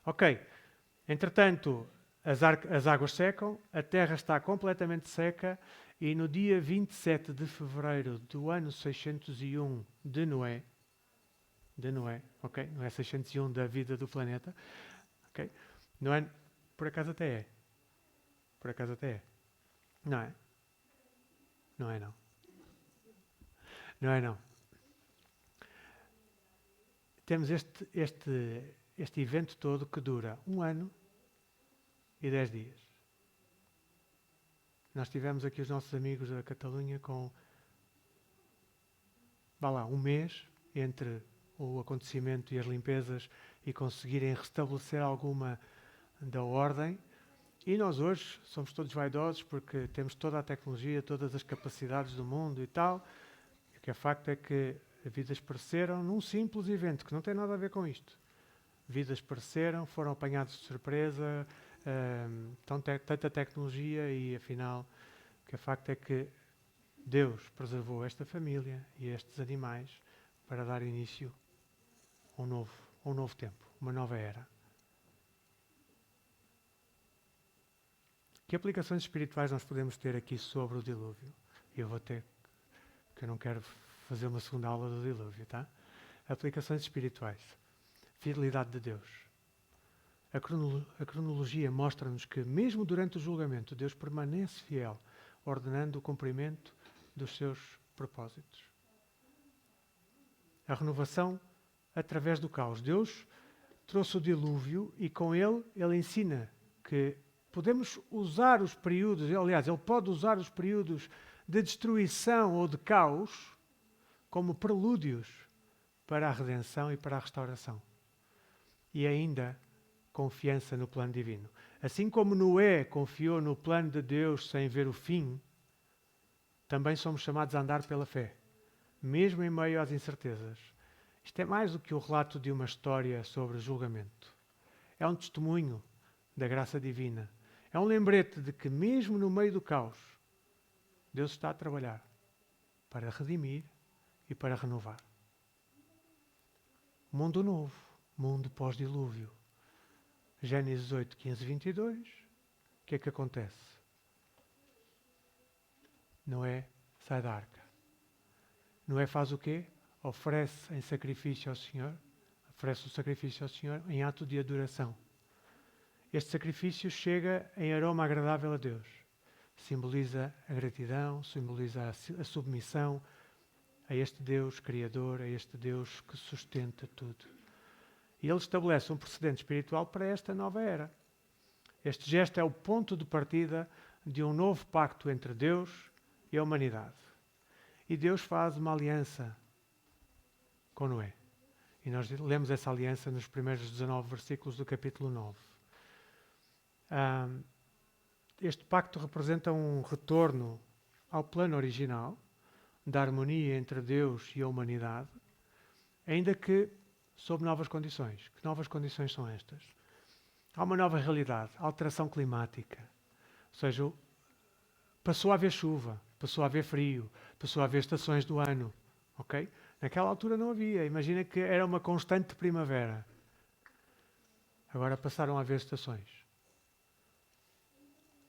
Ok, entretanto, as águas secam, a terra está completamente seca, e no dia 27 de fevereiro do ano 601 de Noé, ok? Não é 601 da vida do planeta, ok? Não é, por acaso até é. Por acaso até é. Não é? Não é não. Não é não. Temos este evento todo que dura 1 ano e 10 dias. Nós tivemos aqui os nossos amigos da Catalunha com, vá lá, 1 mês entre o acontecimento e as limpezas e conseguirem restabelecer alguma da ordem. E nós hoje somos todos vaidosos porque temos toda a tecnologia, todas as capacidades do mundo e tal. E o que é facto é que vidas pereceram num simples evento que não tem nada a ver com isto. Vidas pereceram, foram apanhados de surpresa, tanta tecnologia e afinal o que é facto é que Deus preservou esta família e estes animais para dar início a um novo tempo, uma nova era. Que aplicações espirituais nós podemos ter aqui sobre o dilúvio? Eu vou ter, porque eu não quero fazer uma segunda aula do dilúvio, tá? Aplicações espirituais. Fidelidade de Deus. A cronologia mostra-nos que, mesmo durante o julgamento, Deus permanece fiel, ordenando o cumprimento dos seus propósitos. A renovação através do caos. Deus trouxe o dilúvio e com ele ensina que podemos usar os períodos, aliás, ele pode usar os períodos de destruição ou de caos como prelúdios para a redenção e para a restauração. E ainda confiança no plano divino. Assim como Noé confiou no plano de Deus sem ver o fim, também somos chamados a andar pela fé, mesmo em meio às incertezas. Isto é mais do que o relato de uma história sobre julgamento. É um testemunho da graça divina. É um lembrete de que mesmo no meio do caos, Deus está a trabalhar para redimir e para renovar. Mundo novo, mundo pós-dilúvio. Gênesis 8, 15, 22. O que é que acontece? Noé sai da arca. Noé faz o quê? Oferece em sacrifício ao Senhor, oferece o sacrifício ao Senhor em ato de adoração. Este sacrifício chega em aroma agradável a Deus. Simboliza a gratidão, simboliza a submissão a este Deus Criador, a este Deus que sustenta tudo. E ele estabelece um precedente espiritual para esta nova era. Este gesto é o ponto de partida de um novo pacto entre Deus e a humanidade. E Deus faz uma aliança com Noé. E nós lemos essa aliança nos primeiros 19 versículos do capítulo 9. Este pacto representa um retorno ao plano original da harmonia entre Deus e a humanidade, ainda que sob novas condições. Que novas condições são estas? Há uma nova realidade, alteração climática. Ou seja, passou a haver chuva, passou a haver frio, passou a haver estações do ano. Ok? Naquela altura não havia. Imagina que era uma constante primavera. Agora passaram a haver estações.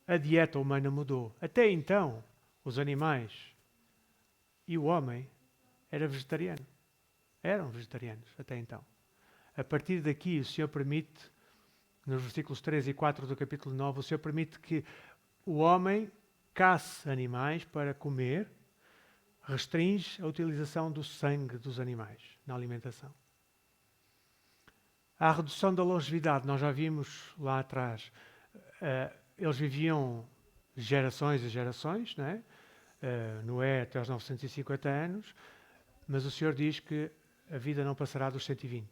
A dieta humana mudou. Até então, os animais e o homem era vegetariano. Eram vegetarianos até então. A partir daqui, o Senhor permite, nos versículos 3 e 4 do capítulo 9, o Senhor permite que o homem casse animais para comer, restringe a utilização do sangue dos animais na alimentação. Há a redução da longevidade, nós já vimos lá atrás. Eles viviam gerações e gerações, não é? Noé até aos 950 anos. mas o Senhor diz que a vida não passará dos 120.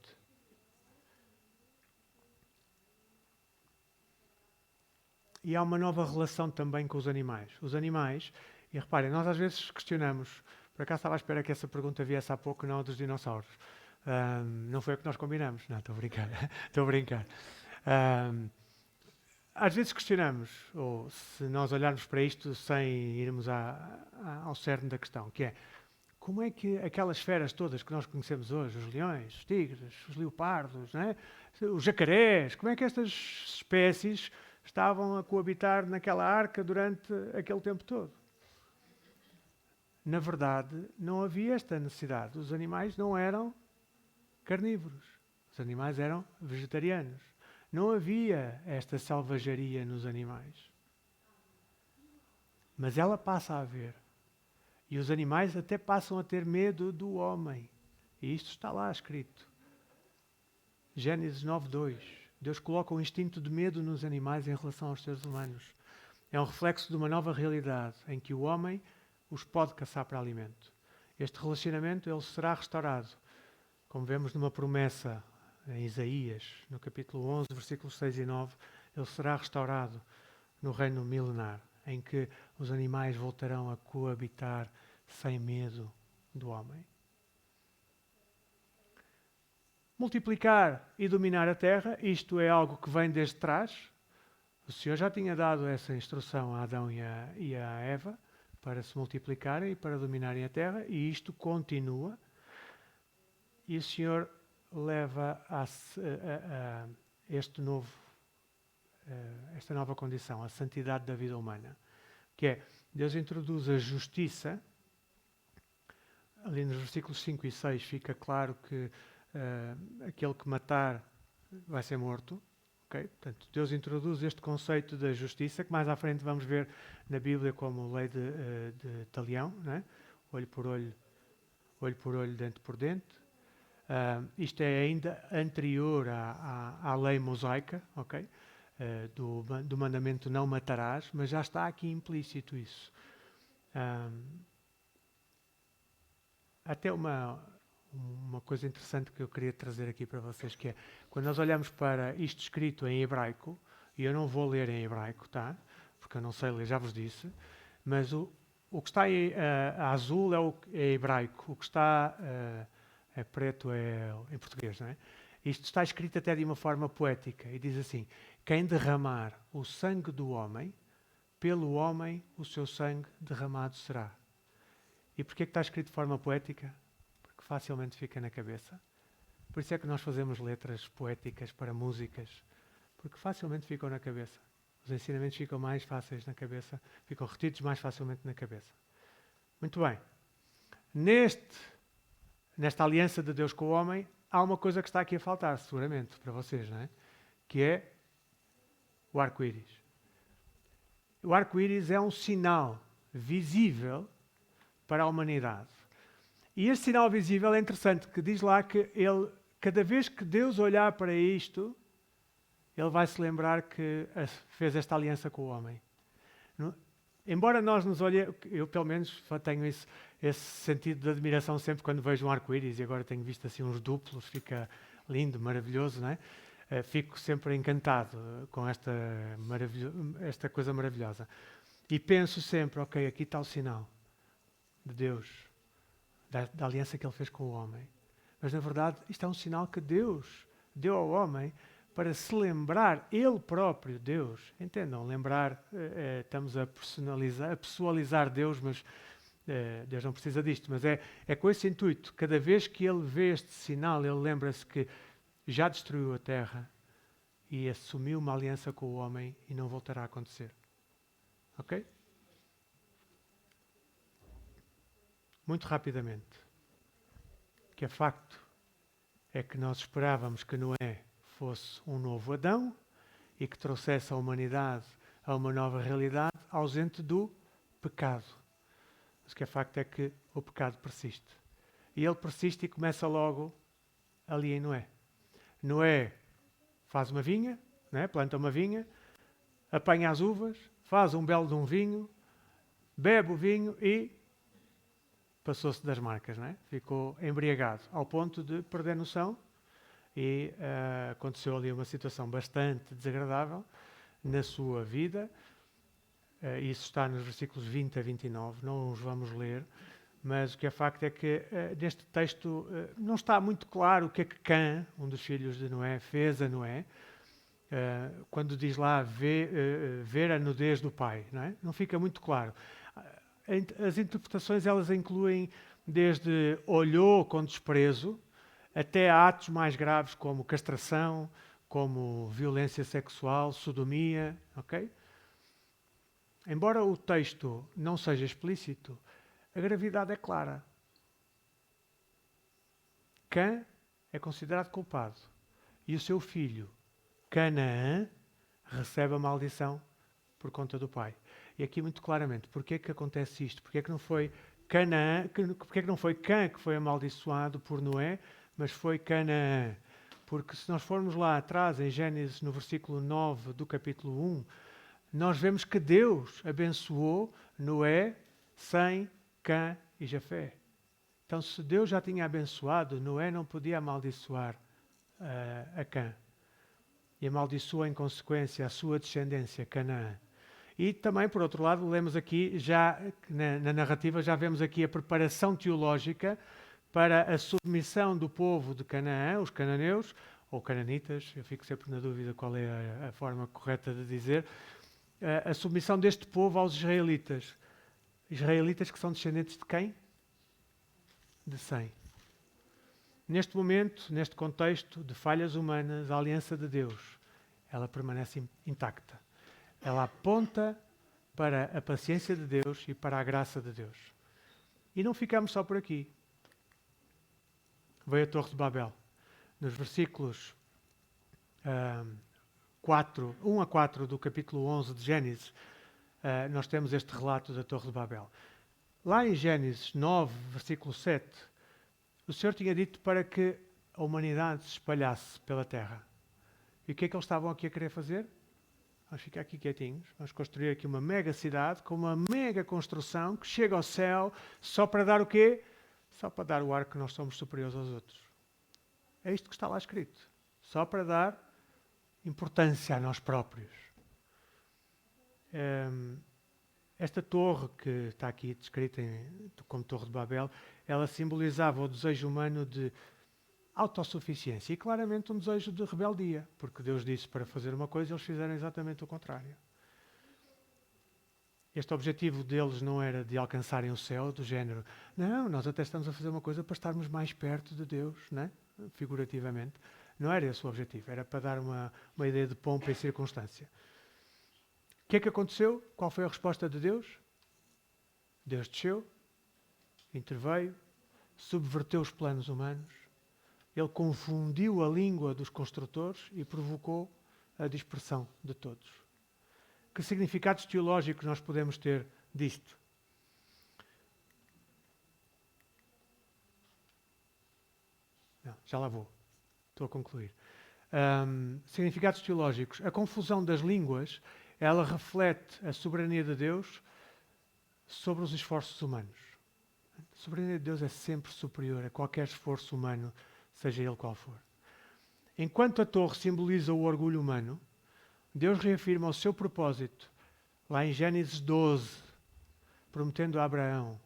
E há uma nova relação também com os animais. Os animais, e reparem, nós às vezes questionamos, por acaso estava à espera que essa pergunta viesse há pouco, não dos dinossauros. Não foi o que nós combinamos. Não, estou a brincar. Estou a brincar. Às vezes questionamos, ou se nós olharmos para isto sem irmos ao cerne da questão, que é, como é que aquelas feras todas que nós conhecemos hoje, os leões, os tigres, os leopardos, não é? Os jacarés, como é que estas espécies estavam a coabitar naquela arca durante aquele tempo todo? Na verdade, não havia esta necessidade. Os animais não eram carnívoros. Os animais eram vegetarianos. Não havia esta selvageria nos animais. Mas ela passa a haver. E os animais até passam a ter medo do homem. E isto está lá escrito. Gênesis 9:2. Deus coloca um instinto de medo nos animais em relação aos seres humanos. É um reflexo de uma nova realidade em que o homem os pode caçar para alimento. Este relacionamento ele será restaurado, como vemos numa promessa em Isaías, no capítulo 11, versículos 6 e 9, ele será restaurado no reino milenar, em que os animais voltarão a coabitar sem medo do homem. Multiplicar e dominar a terra, isto é algo que vem desde trás. O Senhor já tinha dado essa instrução a Adão e a Eva para se multiplicarem e para dominarem a terra, e isto continua. E o Senhor leva a esta nova condição, a santidade da vida humana, que é, Deus introduz a justiça. Ali nos versículos 5 e 6 fica claro que aquele que matar vai ser morto. Okay? Portanto, Deus introduz este conceito da justiça, que mais à frente vamos ver na Bíblia como lei de talião, não é? Olho por olho, dente por dente. Isto é ainda anterior à lei mosaica, okay? Do mandamento não matarás, mas já está aqui implícito isso. Até uma coisa interessante que eu queria trazer aqui para vocês, que é, quando nós olhamos para isto escrito em hebraico, e eu não vou ler em hebraico, tá? Porque eu não sei ler, já vos disse, mas o que está a azul é hebraico, o que está é preto é em português, não é? Isto está escrito até de uma forma poética, e diz assim: quem derramar o sangue do homem, pelo homem o seu sangue derramado será. E porquê que está escrito de forma poética? Porque facilmente fica na cabeça. Por isso é que nós fazemos letras poéticas para músicas, porque facilmente ficam na cabeça. Os ensinamentos ficam mais fáceis na cabeça, ficam retidos mais facilmente na cabeça. Muito bem. Nesta aliança de Deus com o homem, há uma coisa que está aqui a faltar, seguramente, para vocês, não é? Que é o arco-íris. O arco-íris é um sinal visível para a humanidade. E este sinal visível é interessante, que diz lá que ele, cada vez que Deus olhar para isto, ele vai se lembrar que fez esta aliança com o homem. Embora nós nos olhemos, eu pelo menos tenho esse sentido de admiração sempre quando vejo um arco-íris, e agora tenho visto assim uns duplos, fica lindo, maravilhoso, não é? Fico sempre encantado com esta coisa maravilhosa. E penso sempre, ok, aqui está o sinal de Deus, da aliança que Ele fez com o homem. Mas na verdade isto é um sinal que Deus deu ao homem para se lembrar, Ele próprio, Deus. Entendam, lembrar, estamos a pessoalizar Deus, mas Deus não precisa disto. Mas é com esse intuito, cada vez que Ele vê este sinal, Ele lembra-se que já destruiu a terra e assumiu uma aliança com o homem e não voltará a acontecer. Ok? Muito rapidamente, que é facto é que nós esperávamos que Noé fosse um novo Adão e que trouxesse a humanidade a uma nova realidade ausente do pecado. Mas o que é facto é que o pecado persiste. E ele persiste e começa logo ali em Noé. Noé faz uma vinha, né? Planta uma vinha, apanha as uvas, faz um belo de um vinho, bebe o vinho e passou-se das marcas, não é? Ficou embriagado, ao ponto de perder noção e aconteceu ali uma situação bastante desagradável na sua vida. Isso está nos versículos 20 a 29, não os vamos ler, mas o que é facto é que neste texto não está muito claro o que é que Cã, um dos filhos de Noé, fez a Noé, quando diz lá ver a nudez do pai, não é? Não fica muito claro. As interpretações elas incluem desde olhou com desprezo até atos mais graves como castração, como violência sexual, sodomia, ok? Embora o texto não seja explícito, a gravidade é clara. Cã é considerado culpado e o seu filho, Canaã, recebe a maldição por conta do pai. E aqui muito claramente, porquê é que acontece isto? Porquê é que não foi Canaã, porquê é que não foi Cã que foi amaldiçoado por Noé, mas foi Canaã? Porque se nós formos lá atrás, em Gênesis, no versículo 9 do capítulo 1, nós vemos que Deus abençoou Noé, Sem, Cã e Jafé. Então, se Deus já tinha abençoado, Noé não podia amaldiçoar a Cã. E amaldiçoou em consequência a sua descendência, Canaã. E também, por outro lado, lemos aqui, já na narrativa, já vemos aqui a preparação teológica para a submissão do povo de Canaã, os cananeus, ou cananitas, eu fico sempre na dúvida qual é a forma correta de dizer, a submissão deste povo aos israelitas. Israelitas que são descendentes de quem? De Sem. Neste momento, neste contexto de falhas humanas, a aliança de Deus, ela permanece intacta. Ela aponta para a paciência de Deus e para a graça de Deus. E não ficamos só por aqui. Veio a Torre de Babel. Nos versículos 1 a 4 do capítulo 11 de Gênesis, nós temos este relato da Torre de Babel. Lá em Gênesis 9, versículo 7, o Senhor tinha dito para que a humanidade se espalhasse pela terra. E o que é que eles estavam aqui a querer fazer? Vamos ficar aqui quietinhos, vamos construir aqui uma mega cidade com uma mega construção que chega ao céu só para dar o quê? Só para dar o ar que nós somos superiores aos outros. É isto que está lá escrito. Só para dar importância a nós próprios. Esta torre que está aqui descrita como Torre de Babel, ela simbolizava o desejo humano de autossuficiência e claramente um desejo de rebeldia, porque Deus disse para fazer uma coisa e eles fizeram exatamente o contrário. Este objetivo deles não era de alcançarem o céu, do género, não, nós até estamos a fazer uma coisa para estarmos mais perto de Deus, né? Figurativamente. Não era esse o objetivo, era para dar uma ideia de pompa e circunstância. O que é que aconteceu? Qual foi a resposta de Deus? Deus desceu, interveio, subverteu os planos humanos, ele confundiu a língua dos construtores e provocou a dispersão de todos. Que significados teológicos nós podemos ter disto? Não, já lá vou. Estou a concluir. Significados teológicos. A confusão das línguas, ela reflete a soberania de Deus sobre os esforços humanos. A soberania de Deus é sempre superior a qualquer esforço humano, seja ele qual for. Enquanto a torre simboliza o orgulho humano, Deus reafirma o seu propósito, lá em Gênesis 12, prometendo a Abraão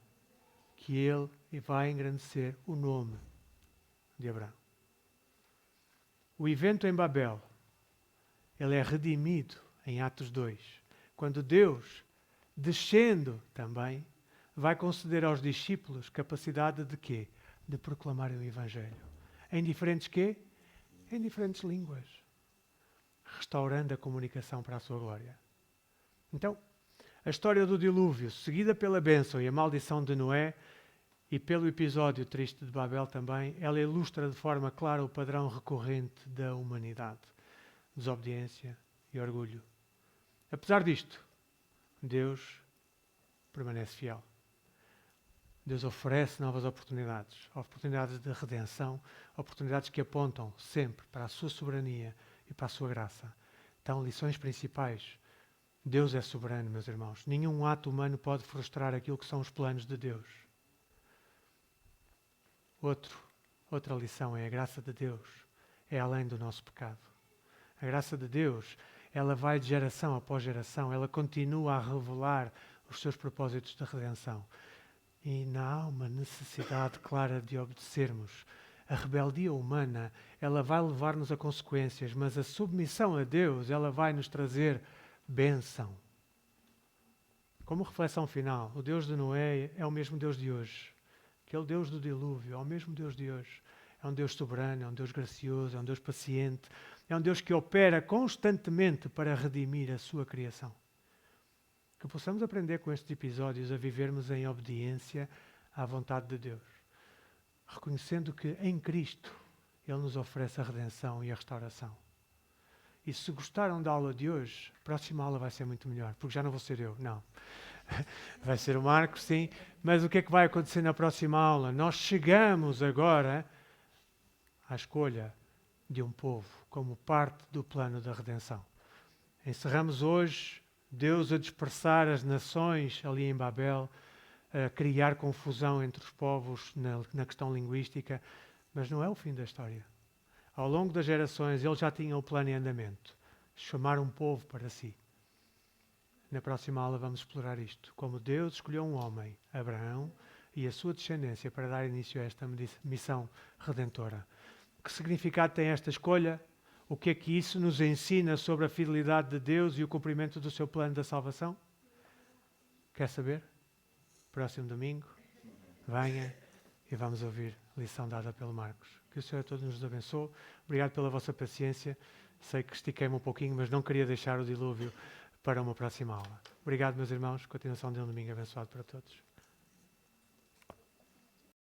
que ele vai engrandecer o nome de Abraão. O evento em Babel, ele é redimido em Atos 2, quando Deus, descendo também, vai conceder aos discípulos capacidade de quê? De proclamarem o Evangelho. Em diferentes quê? Em diferentes línguas. Restaurando a comunicação para a sua glória. Então, a história do dilúvio, seguida pela bênção e a maldição de Noé, e pelo episódio triste de Babel também, ela ilustra de forma clara o padrão recorrente da humanidade. Desobediência e orgulho. Apesar disto, Deus permanece fiel. Deus oferece novas oportunidades de redenção, oportunidades que apontam sempre para a sua soberania e para a sua graça. Então, lições principais. Deus é soberano, meus irmãos. Nenhum ato humano pode frustrar aquilo que são os planos de Deus. Outra lição é a graça de Deus é além do nosso pecado. A graça de Deus, ela vai de geração após geração, ela continua a revelar os seus propósitos de redenção. E não há uma necessidade clara de obedecermos. A rebeldia humana, ela vai levar-nos a consequências, mas a submissão a Deus, ela vai nos trazer bênção. Como reflexão final, o Deus de Noé é o mesmo Deus de hoje. Aquele Deus do dilúvio é o mesmo Deus de hoje. É um Deus soberano, é um Deus gracioso, é um Deus paciente, é um Deus que opera constantemente para redimir a sua criação. Que possamos aprender com estes episódios a vivermos em obediência à vontade de Deus, reconhecendo que em Cristo Ele nos oferece a redenção e a restauração. E se gostaram da aula de hoje, a próxima aula vai ser muito melhor, porque já não vou ser eu, não. Vai ser o Marcos, sim. Mas o que é que vai acontecer na próxima aula? Nós chegamos agora à escolha de um povo como parte do plano da redenção. Encerramos hoje Deus a dispersar as nações ali em Babel, a criar confusão entre os povos na questão linguística, mas não é o fim da história. Ao longo das gerações, ele já tinha o plano em andamento. Chamar um povo para si. Na próxima aula vamos explorar isto. Como Deus escolheu um homem, Abraão, e a sua descendência para dar início a esta missão redentora. Que significado tem esta escolha? O que é que isso nos ensina sobre a fidelidade de Deus e o cumprimento do seu plano da salvação? Quer saber? Próximo domingo, venha e vamos ouvir a lição dada pelo Marcos. Que o Senhor a todos nos abençoe. Obrigado pela vossa paciência. Sei que estiquei-me um pouquinho, mas não queria deixar o dilúvio para uma próxima aula. Obrigado, meus irmãos. Continuação de um domingo abençoado para todos.